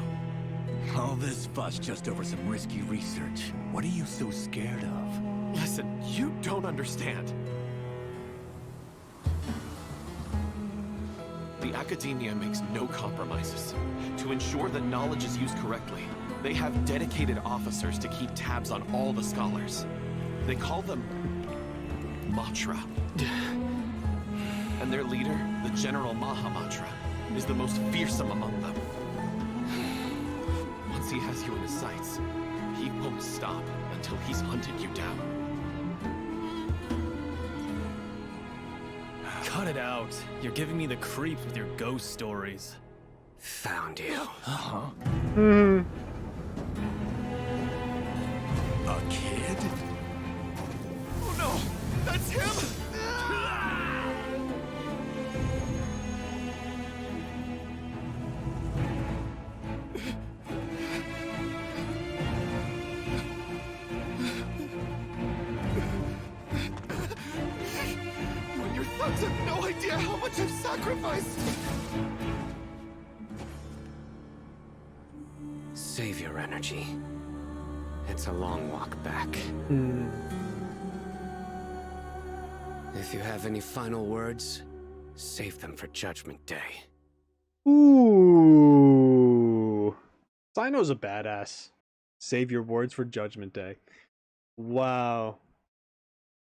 All this fuss just over some risky research. What are you so scared of? Listen, you don't understand. The Academia makes no compromises. To ensure that knowledge is used correctly, they have dedicated officers to keep tabs on all the scholars. They call them Matra. And their leader, the General Mahamatra, is the most fearsome among them. Once he has you in his sights, he won't stop until he's hunted you down. Cut it out. You're giving me the creeps with your ghost stories. Found you. Uh-huh. A kid? Oh no! That's him! When your thugs have no idea how much I've sacrificed! Save your energy. It's a long walk back. If you have any final words, save them for Judgment Day. Ooh. Cyno's a badass. Save your words for Judgment Day. Wow.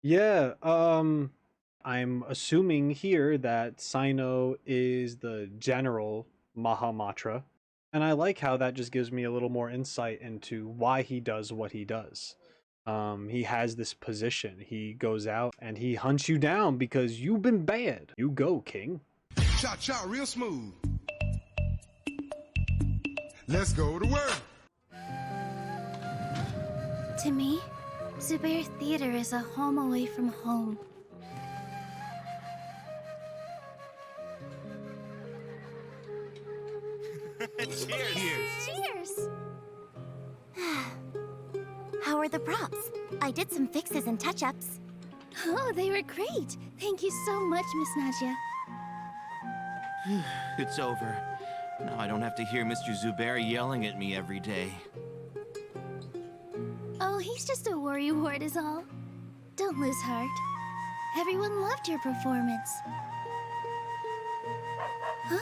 Yeah, I'm assuming here that Cyno is the General Mahamatra. And I like how that just gives me a little more insight into why he does what he does. He has this position. He goes out and he hunts you down because you've been bad. You go, King. Cha-cha, real smooth. Let's go to work. To me, Zubair Theater is a home away from home. Cheers! How are the props? I did some fixes and touch-ups. Oh, they were great. Thank you so much, Miss Nadia. It's over. Now I don't have to hear Mr. Zubair yelling at me every day. Oh, he's just a worrywart is all. Don't lose heart. Everyone loved your performance. Huh?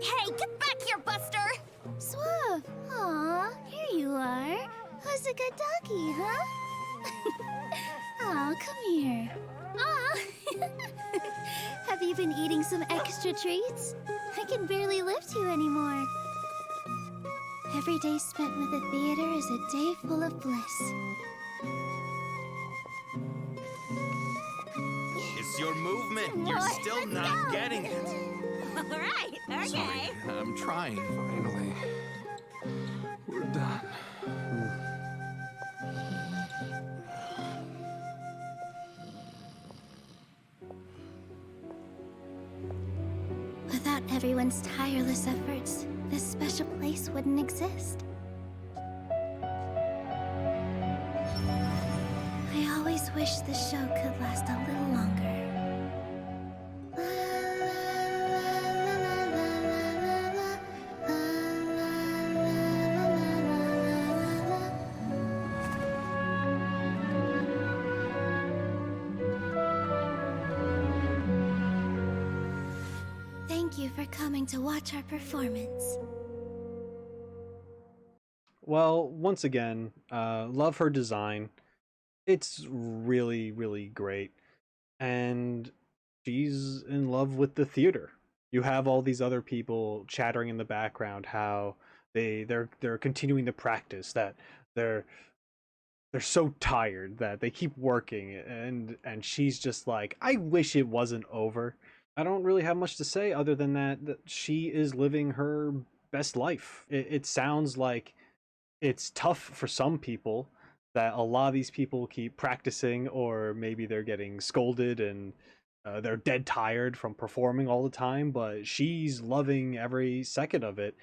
Hey, get back here, Buster! Suave! Aw, here you are. How's a good doggy, huh? Aw, come here. Aw! Have you been eating some extra treats? I can barely lift you anymore. Every day spent with the theater is a day full of bliss. It's your movement. You're still not getting it. All right, okay. Sorry, I'm trying. Finally. We're done. Without everyone's tireless efforts, this special place wouldn't exist. I always wish the show could last a little longer. Thank you for coming to watch our performance. Well, once again, love her design. It's really, really great. And she's in love with the theater. You have all these other people chattering in the background how they're continuing to practice, that they're so tired that they keep working, and she's just like, I wish it wasn't over. I don't really have much to say other than that she is living her best life. It sounds like it's tough for some people, that a lot of these people keep practicing, or maybe they're getting scolded and they're dead tired from performing all the time, but she's loving every second of it,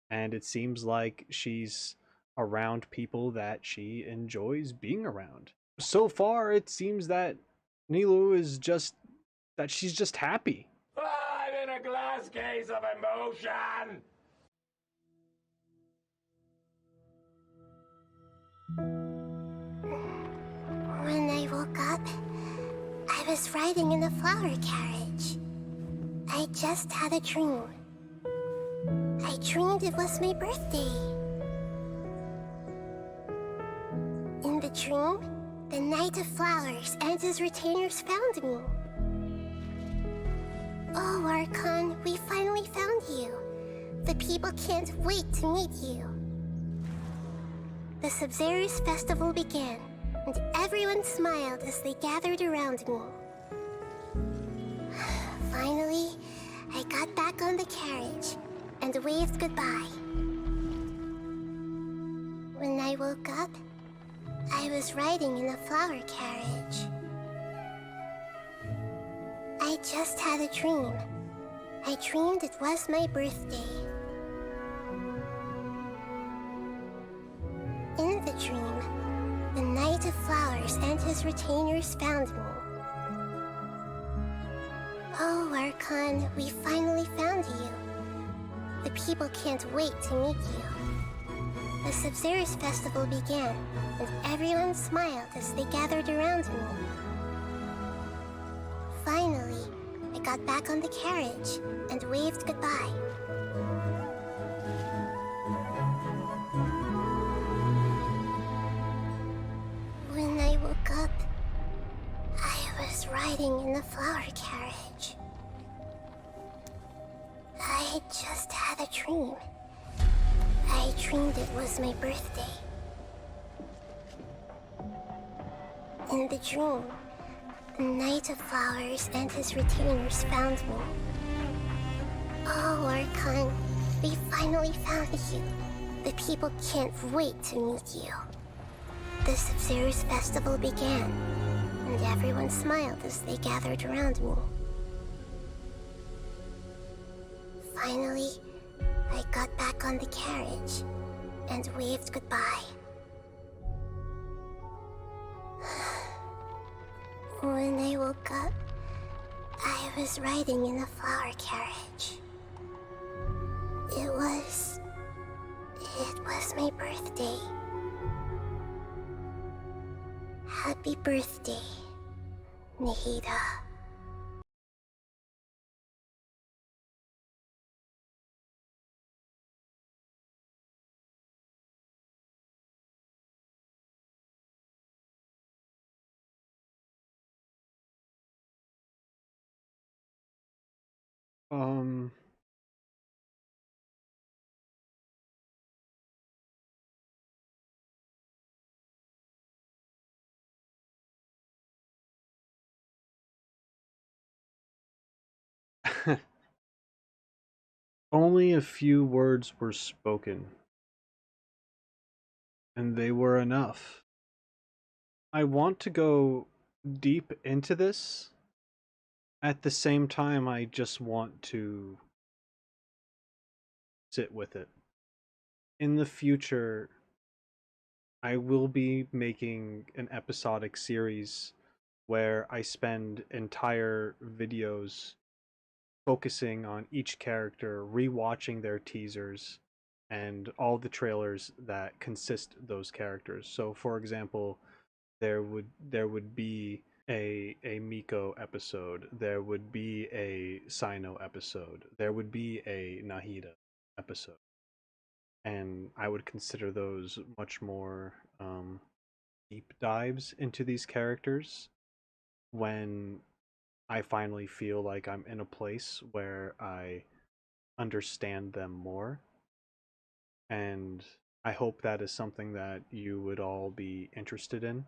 and it seems like she's around people that she enjoys being around. So far, it seems that Nilou is just that she's just happy. I'm in a glass case of emotion! When I woke up, I was riding in a flower carriage. I I just had a dream. I dreamed it was my birthday. In the dream, the Knight of Flowers and his retainers found me. Oh, Archon, we finally found you. The people can't wait to meet you. The Sabzerus festival began, and everyone smiled as they gathered around me. Finally, I got back on the carriage and waved goodbye. When I woke up, I was riding in a flower carriage. I just had a dream. I dreamed it was my birthday. In the dream, the Knight of Flowers and his retainers found me. Oh, Archon, we finally found you. The people can't wait to meet you. The Sabzerus festival began, and everyone smiled as they gathered around me. Finally, I got back on the carriage and waved goodbye. When I woke up, I was riding in a flower carriage. I just had a dream. I dreamed it was my birthday. In the dream, the Knight of Flowers and his retainers found me. Oh, Archon, we finally found you. The people can't wait to meet you. The Sabzerus festival began, and everyone smiled as they gathered around me. Finally, I got back on the carriage and waved goodbye. When I woke up, I was riding in a flower carriage. It was my birthday. Happy birthday, Nahida. Only a few words were spoken, and they were enough. I want to go deep into this. At the same time, I just want to sit with it. In the future, I will be making an episodic series where I spend entire videos focusing on each character, rewatching their teasers, and all the trailers that consist those characters. So, for example, there would be a Miko episode, there would be a Cyno episode, there would be a Nahida episode, and I would consider those much more deep dives into these characters when I finally feel like I'm in a place where I understand them more. And I hope that is something that you would all be interested in.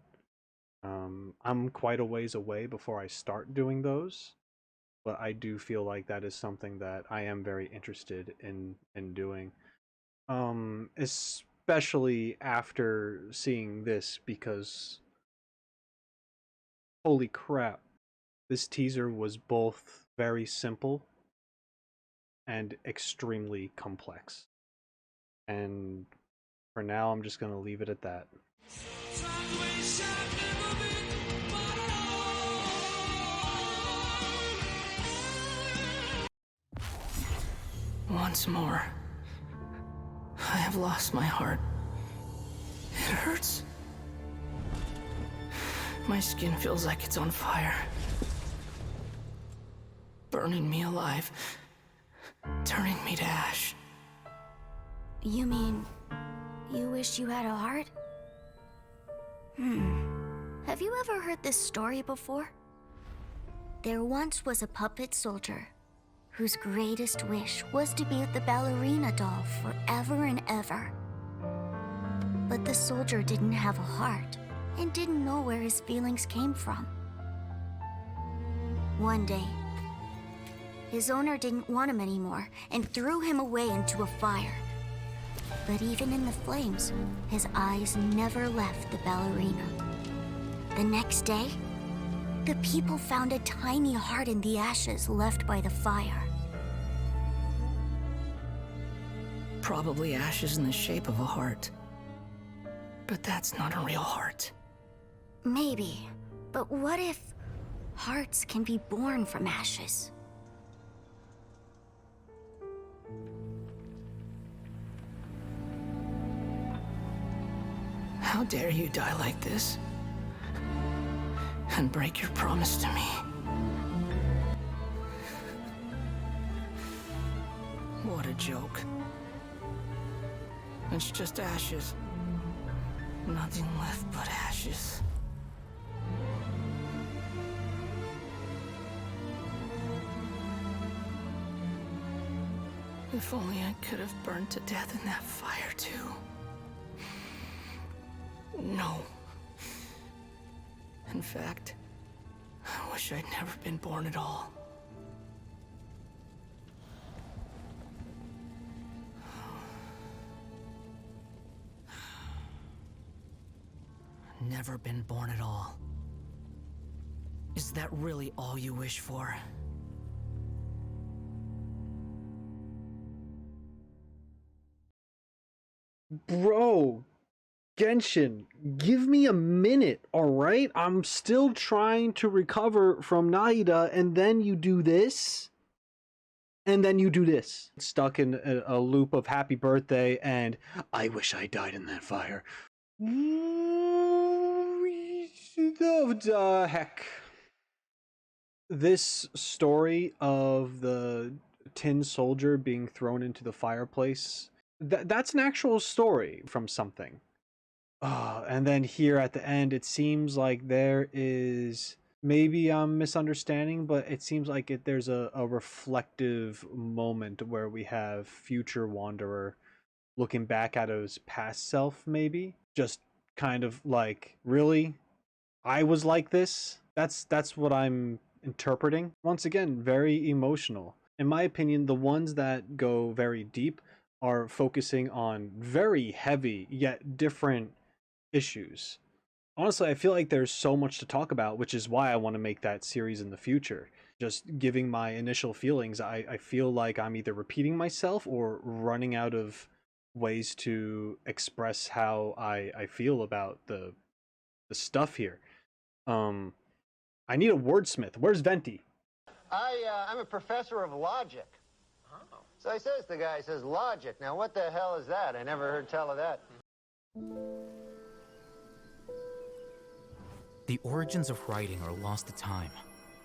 I'm quite a ways away before I start doing those, but I do feel like that is something that I am very interested in doing. Especially after seeing this, because holy crap, this teaser was both very simple and extremely complex. And for now, I'm just going to leave it at that. Once more, I have lost my heart. It hurts. My skin feels like it's on fire. burning me alive, turning me to ash. You mean, you wish you had a heart? Have you ever heard this story before? There once was a puppet soldier whose greatest wish was to be with the ballerina doll forever and ever. But the soldier didn't have a heart and didn't know where his feelings came from. One day, his owner didn't want him anymore and threw him away into a fire. But even in the flames, his eyes never left the ballerina. The next day, the people found a tiny heart in the ashes left by the fire. Probably ashes in the shape of a heart. But that's not a real heart. Maybe, but what if hearts can be born from ashes? How dare you die like this? And break your promise to me. What a joke. It's just ashes. Nothing left but ashes. If only I could have burned to death in that fire too. No. In fact, I wish I'd never been born at all. Never been born at all. Is that really all you wish for? Bro, Genshin, give me a minute, alright? I'm still trying to recover from Nahida, and then you do this? And then you do this. Stuck in a loop of happy birthday, and I wish I died in that fire. What the heck? This story of the tin soldier being thrown into the fireplace, that's an actual story from something. And then here at the end, it seems like there is, maybe I'm misunderstanding, but it seems like there's a reflective moment where we have future Wanderer looking back at his past self, maybe just kind of like, really, I was like this. That's what I'm interpreting. Once again, very emotional. In my opinion, the ones that go very deep are focusing on very heavy yet different issues. Honestly, I feel like there's so much to talk about, which is why I want to make that series in the future. Just giving my initial feelings, I feel like I'm either repeating myself or running out of ways to express how I feel about the stuff here. I need a wordsmith. Where's Venti? I'm a professor of logic. Oh. So he says, the guy says, logic. Now what the hell is that? I never heard tell of that. The origins of writing are lost to time,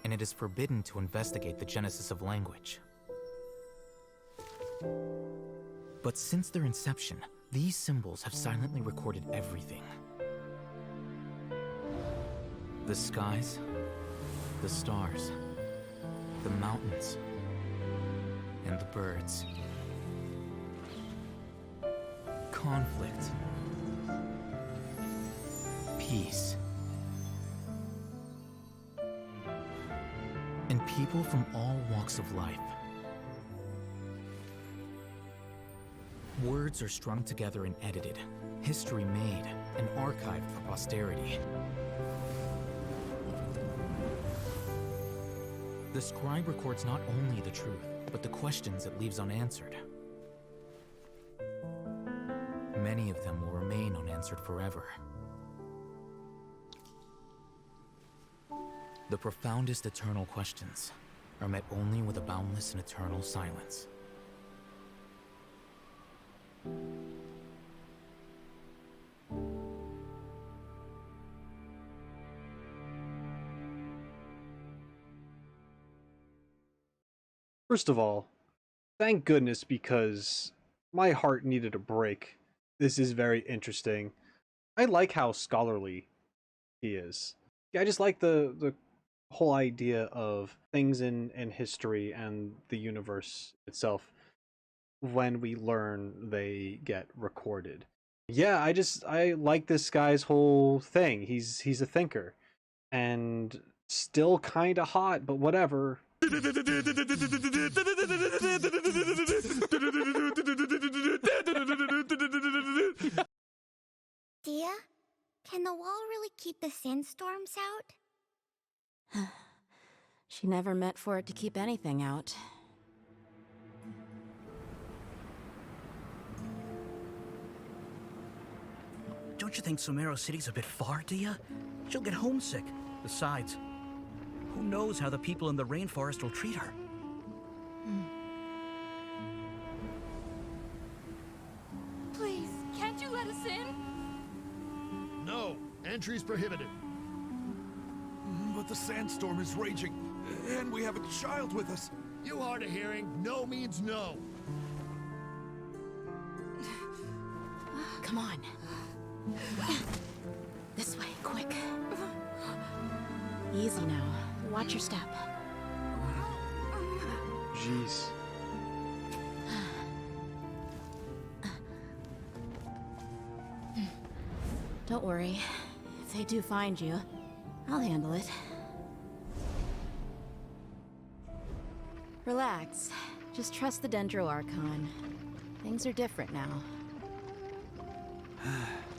and it is forbidden to investigate the genesis of language. But since their inception, these symbols have silently recorded everything. The skies, the stars, the mountains, and the birds. Conflict. Peace. And people from all walks of life. Words are strung together and edited, history made, and archived for posterity. The scribe records not only the truth, but the questions it leaves unanswered. Many of them will remain unanswered forever. The profoundest eternal questions are met only with a boundless and eternal silence. First of all, thank goodness, because my heart needed a break. This is very interesting. I like how scholarly he is. Yeah, I just like the whole idea of things in history and the universe itself. When we learn, they get recorded. Yeah, I like this guy's whole thing. He's a thinker, and still kind of hot, but whatever. Dehya, can the wall really keep the sandstorms out? She never meant for it to keep anything out. Don't you think Sumeru City's a bit far, Dehya? She'll get homesick. Besides, who knows how the people in the rainforest will treat her? Please, can't you let us in? No, entry's prohibited. But the sandstorm is raging, and we have a child with us. You hard of hearing, no means no. Come on. This way, quick. Easy now. Watch your step. Jeez. Don't worry. If they do find you, I'll handle it. Relax. Just trust the Dendro Archon. Things are different now.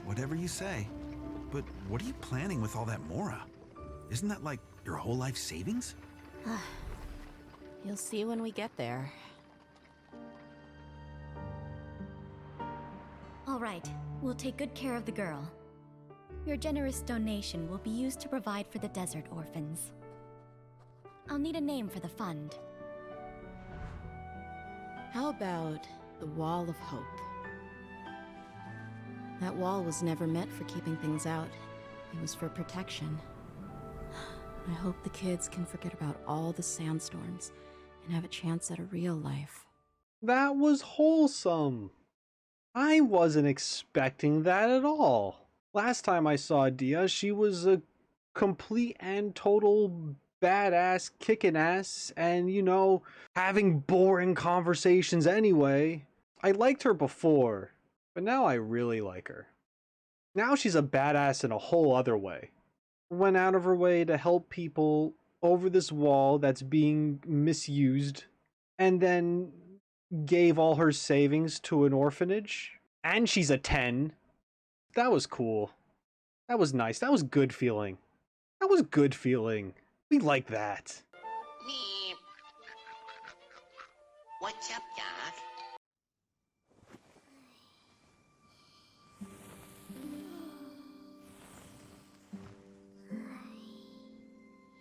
Whatever you say. But what are you planning with all that Mora? Isn't that like your whole life savings? You'll see when we get there. All right, we'll take good care of the girl. Your generous donation will be used to provide for the desert orphans. I'll need a name for the fund. How about the Wall of Hope? That wall was never meant for keeping things out. It was for protection. I hope the kids can forget about all the sandstorms and have a chance at a real life. That was wholesome. I wasn't expecting that at all. Last time I saw Dehya, she was a complete and total badass, kicking ass, and, you know, having boring conversations anyway. I liked her before, but now I really like her. Now she's a badass in a whole other way. Went out of her way to help people over this wall that's being misused, and then gave all her savings to an orphanage. And she's a 10. That was cool. That was nice. That was good feeling. That was good feeling. We like that. What's up, Doc?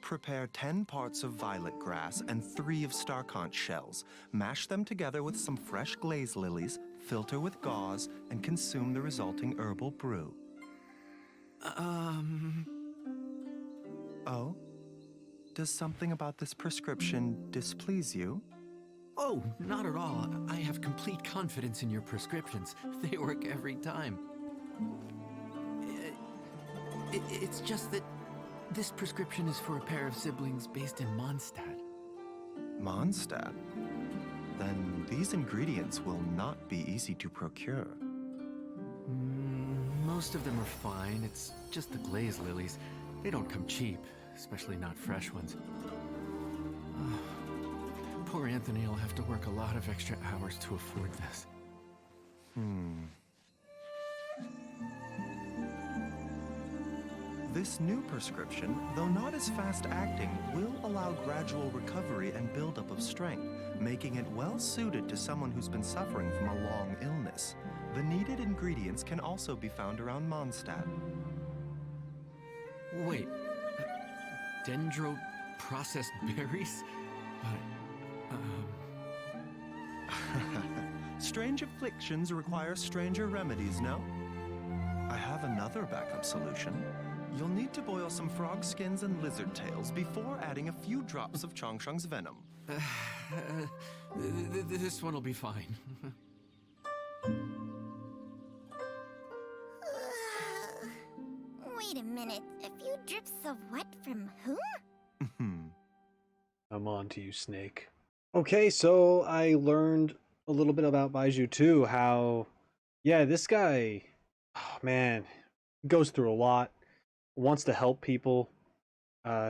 Prepare 10 parts of violet grass and 3 of star conch shells. Mash them together with some fresh glaze lilies, filter with gauze, and consume the resulting herbal brew. Oh? Does something about this prescription displease you? Oh, not at all. I have complete confidence in your prescriptions. They work every time. It's just that this prescription is for a pair of siblings based in Mondstadt. Mondstadt? Then these ingredients will not be easy to procure. Most of them are fine. It's just the glaze lilies. They don't come cheap, especially not fresh ones. Poor Anthony will have to work a lot of extra hours to afford this. This new prescription, though not as fast-acting, will allow gradual recovery and buildup of strength, making it well-suited to someone who's been suffering from a long illness. The needed ingredients can also be found around Mondstadt. Wait, dendro-processed berries? Strange afflictions require stranger remedies, no? I have another backup solution. You'll need to boil some frog skins and lizard tails before adding a few drops of Chongsheng's venom. This one will be fine. Wait a minute. A few drips of what from whom? I'm on to you, Snake. Okay, so I learned a little bit about Baizhu too, how, yeah, this guy, oh man, goes through a lot, wants to help people,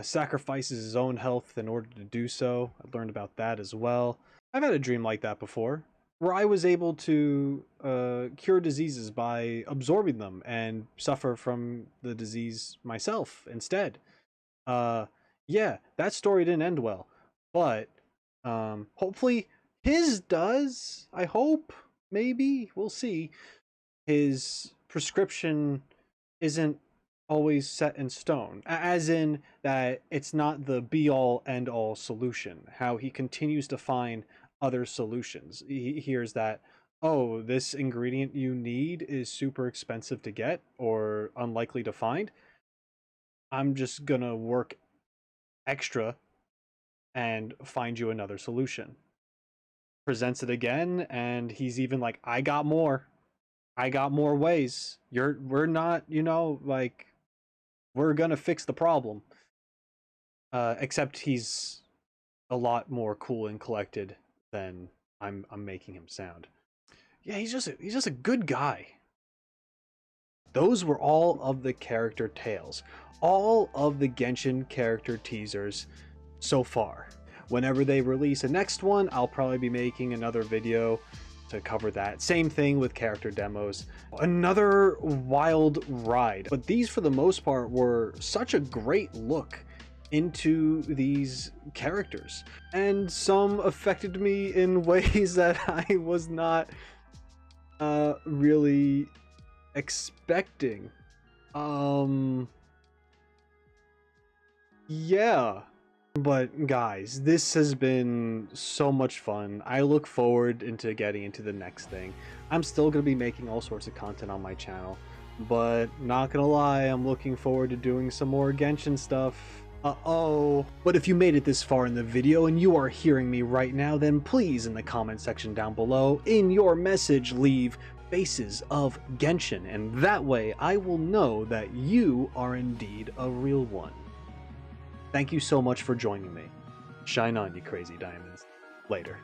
sacrifices his own health in order to do so. I learned about that as well. I've had a dream like that before, where I was able to cure diseases by absorbing them and suffer from the disease myself instead. Yeah, that story didn't end well, but hopefully his does. I hope, maybe, we'll see. His prescription isn't always set in stone, as in that it's not the be-all end-all solution. How he continues to find other solutions. He hears that, oh, this ingredient you need is super expensive to get or unlikely to find. I'm just gonna work extra and find you another solution. Presents it again, and he's even like, I got more ways. We're not, you know, like, we're gonna fix the problem. Except he's a lot more cool and collected than I'm making him sound. Yeah, he's just a good guy. Those were all of the character tales, all of the Genshin character teasers so far. Whenever they release a next one, I'll probably be making another video to cover that. Same thing with character demos. Another wild ride. But these, for the most part, were such a great look into these characters. And some affected me in ways that I was not really expecting. Yeah. But guys, this has been so much fun. I look forward into getting into the next thing. I'm still going to be making all sorts of content on my channel, but not gonna lie, I'm looking forward to doing some more Genshin stuff. But if you made it this far in the video and you are hearing me right now, then please, in the comment section down below, in your message, leave Faces of Genshin, and that way I will know that you are indeed a real one. Thank you so much for joining me. Shine on, you crazy diamonds. Later.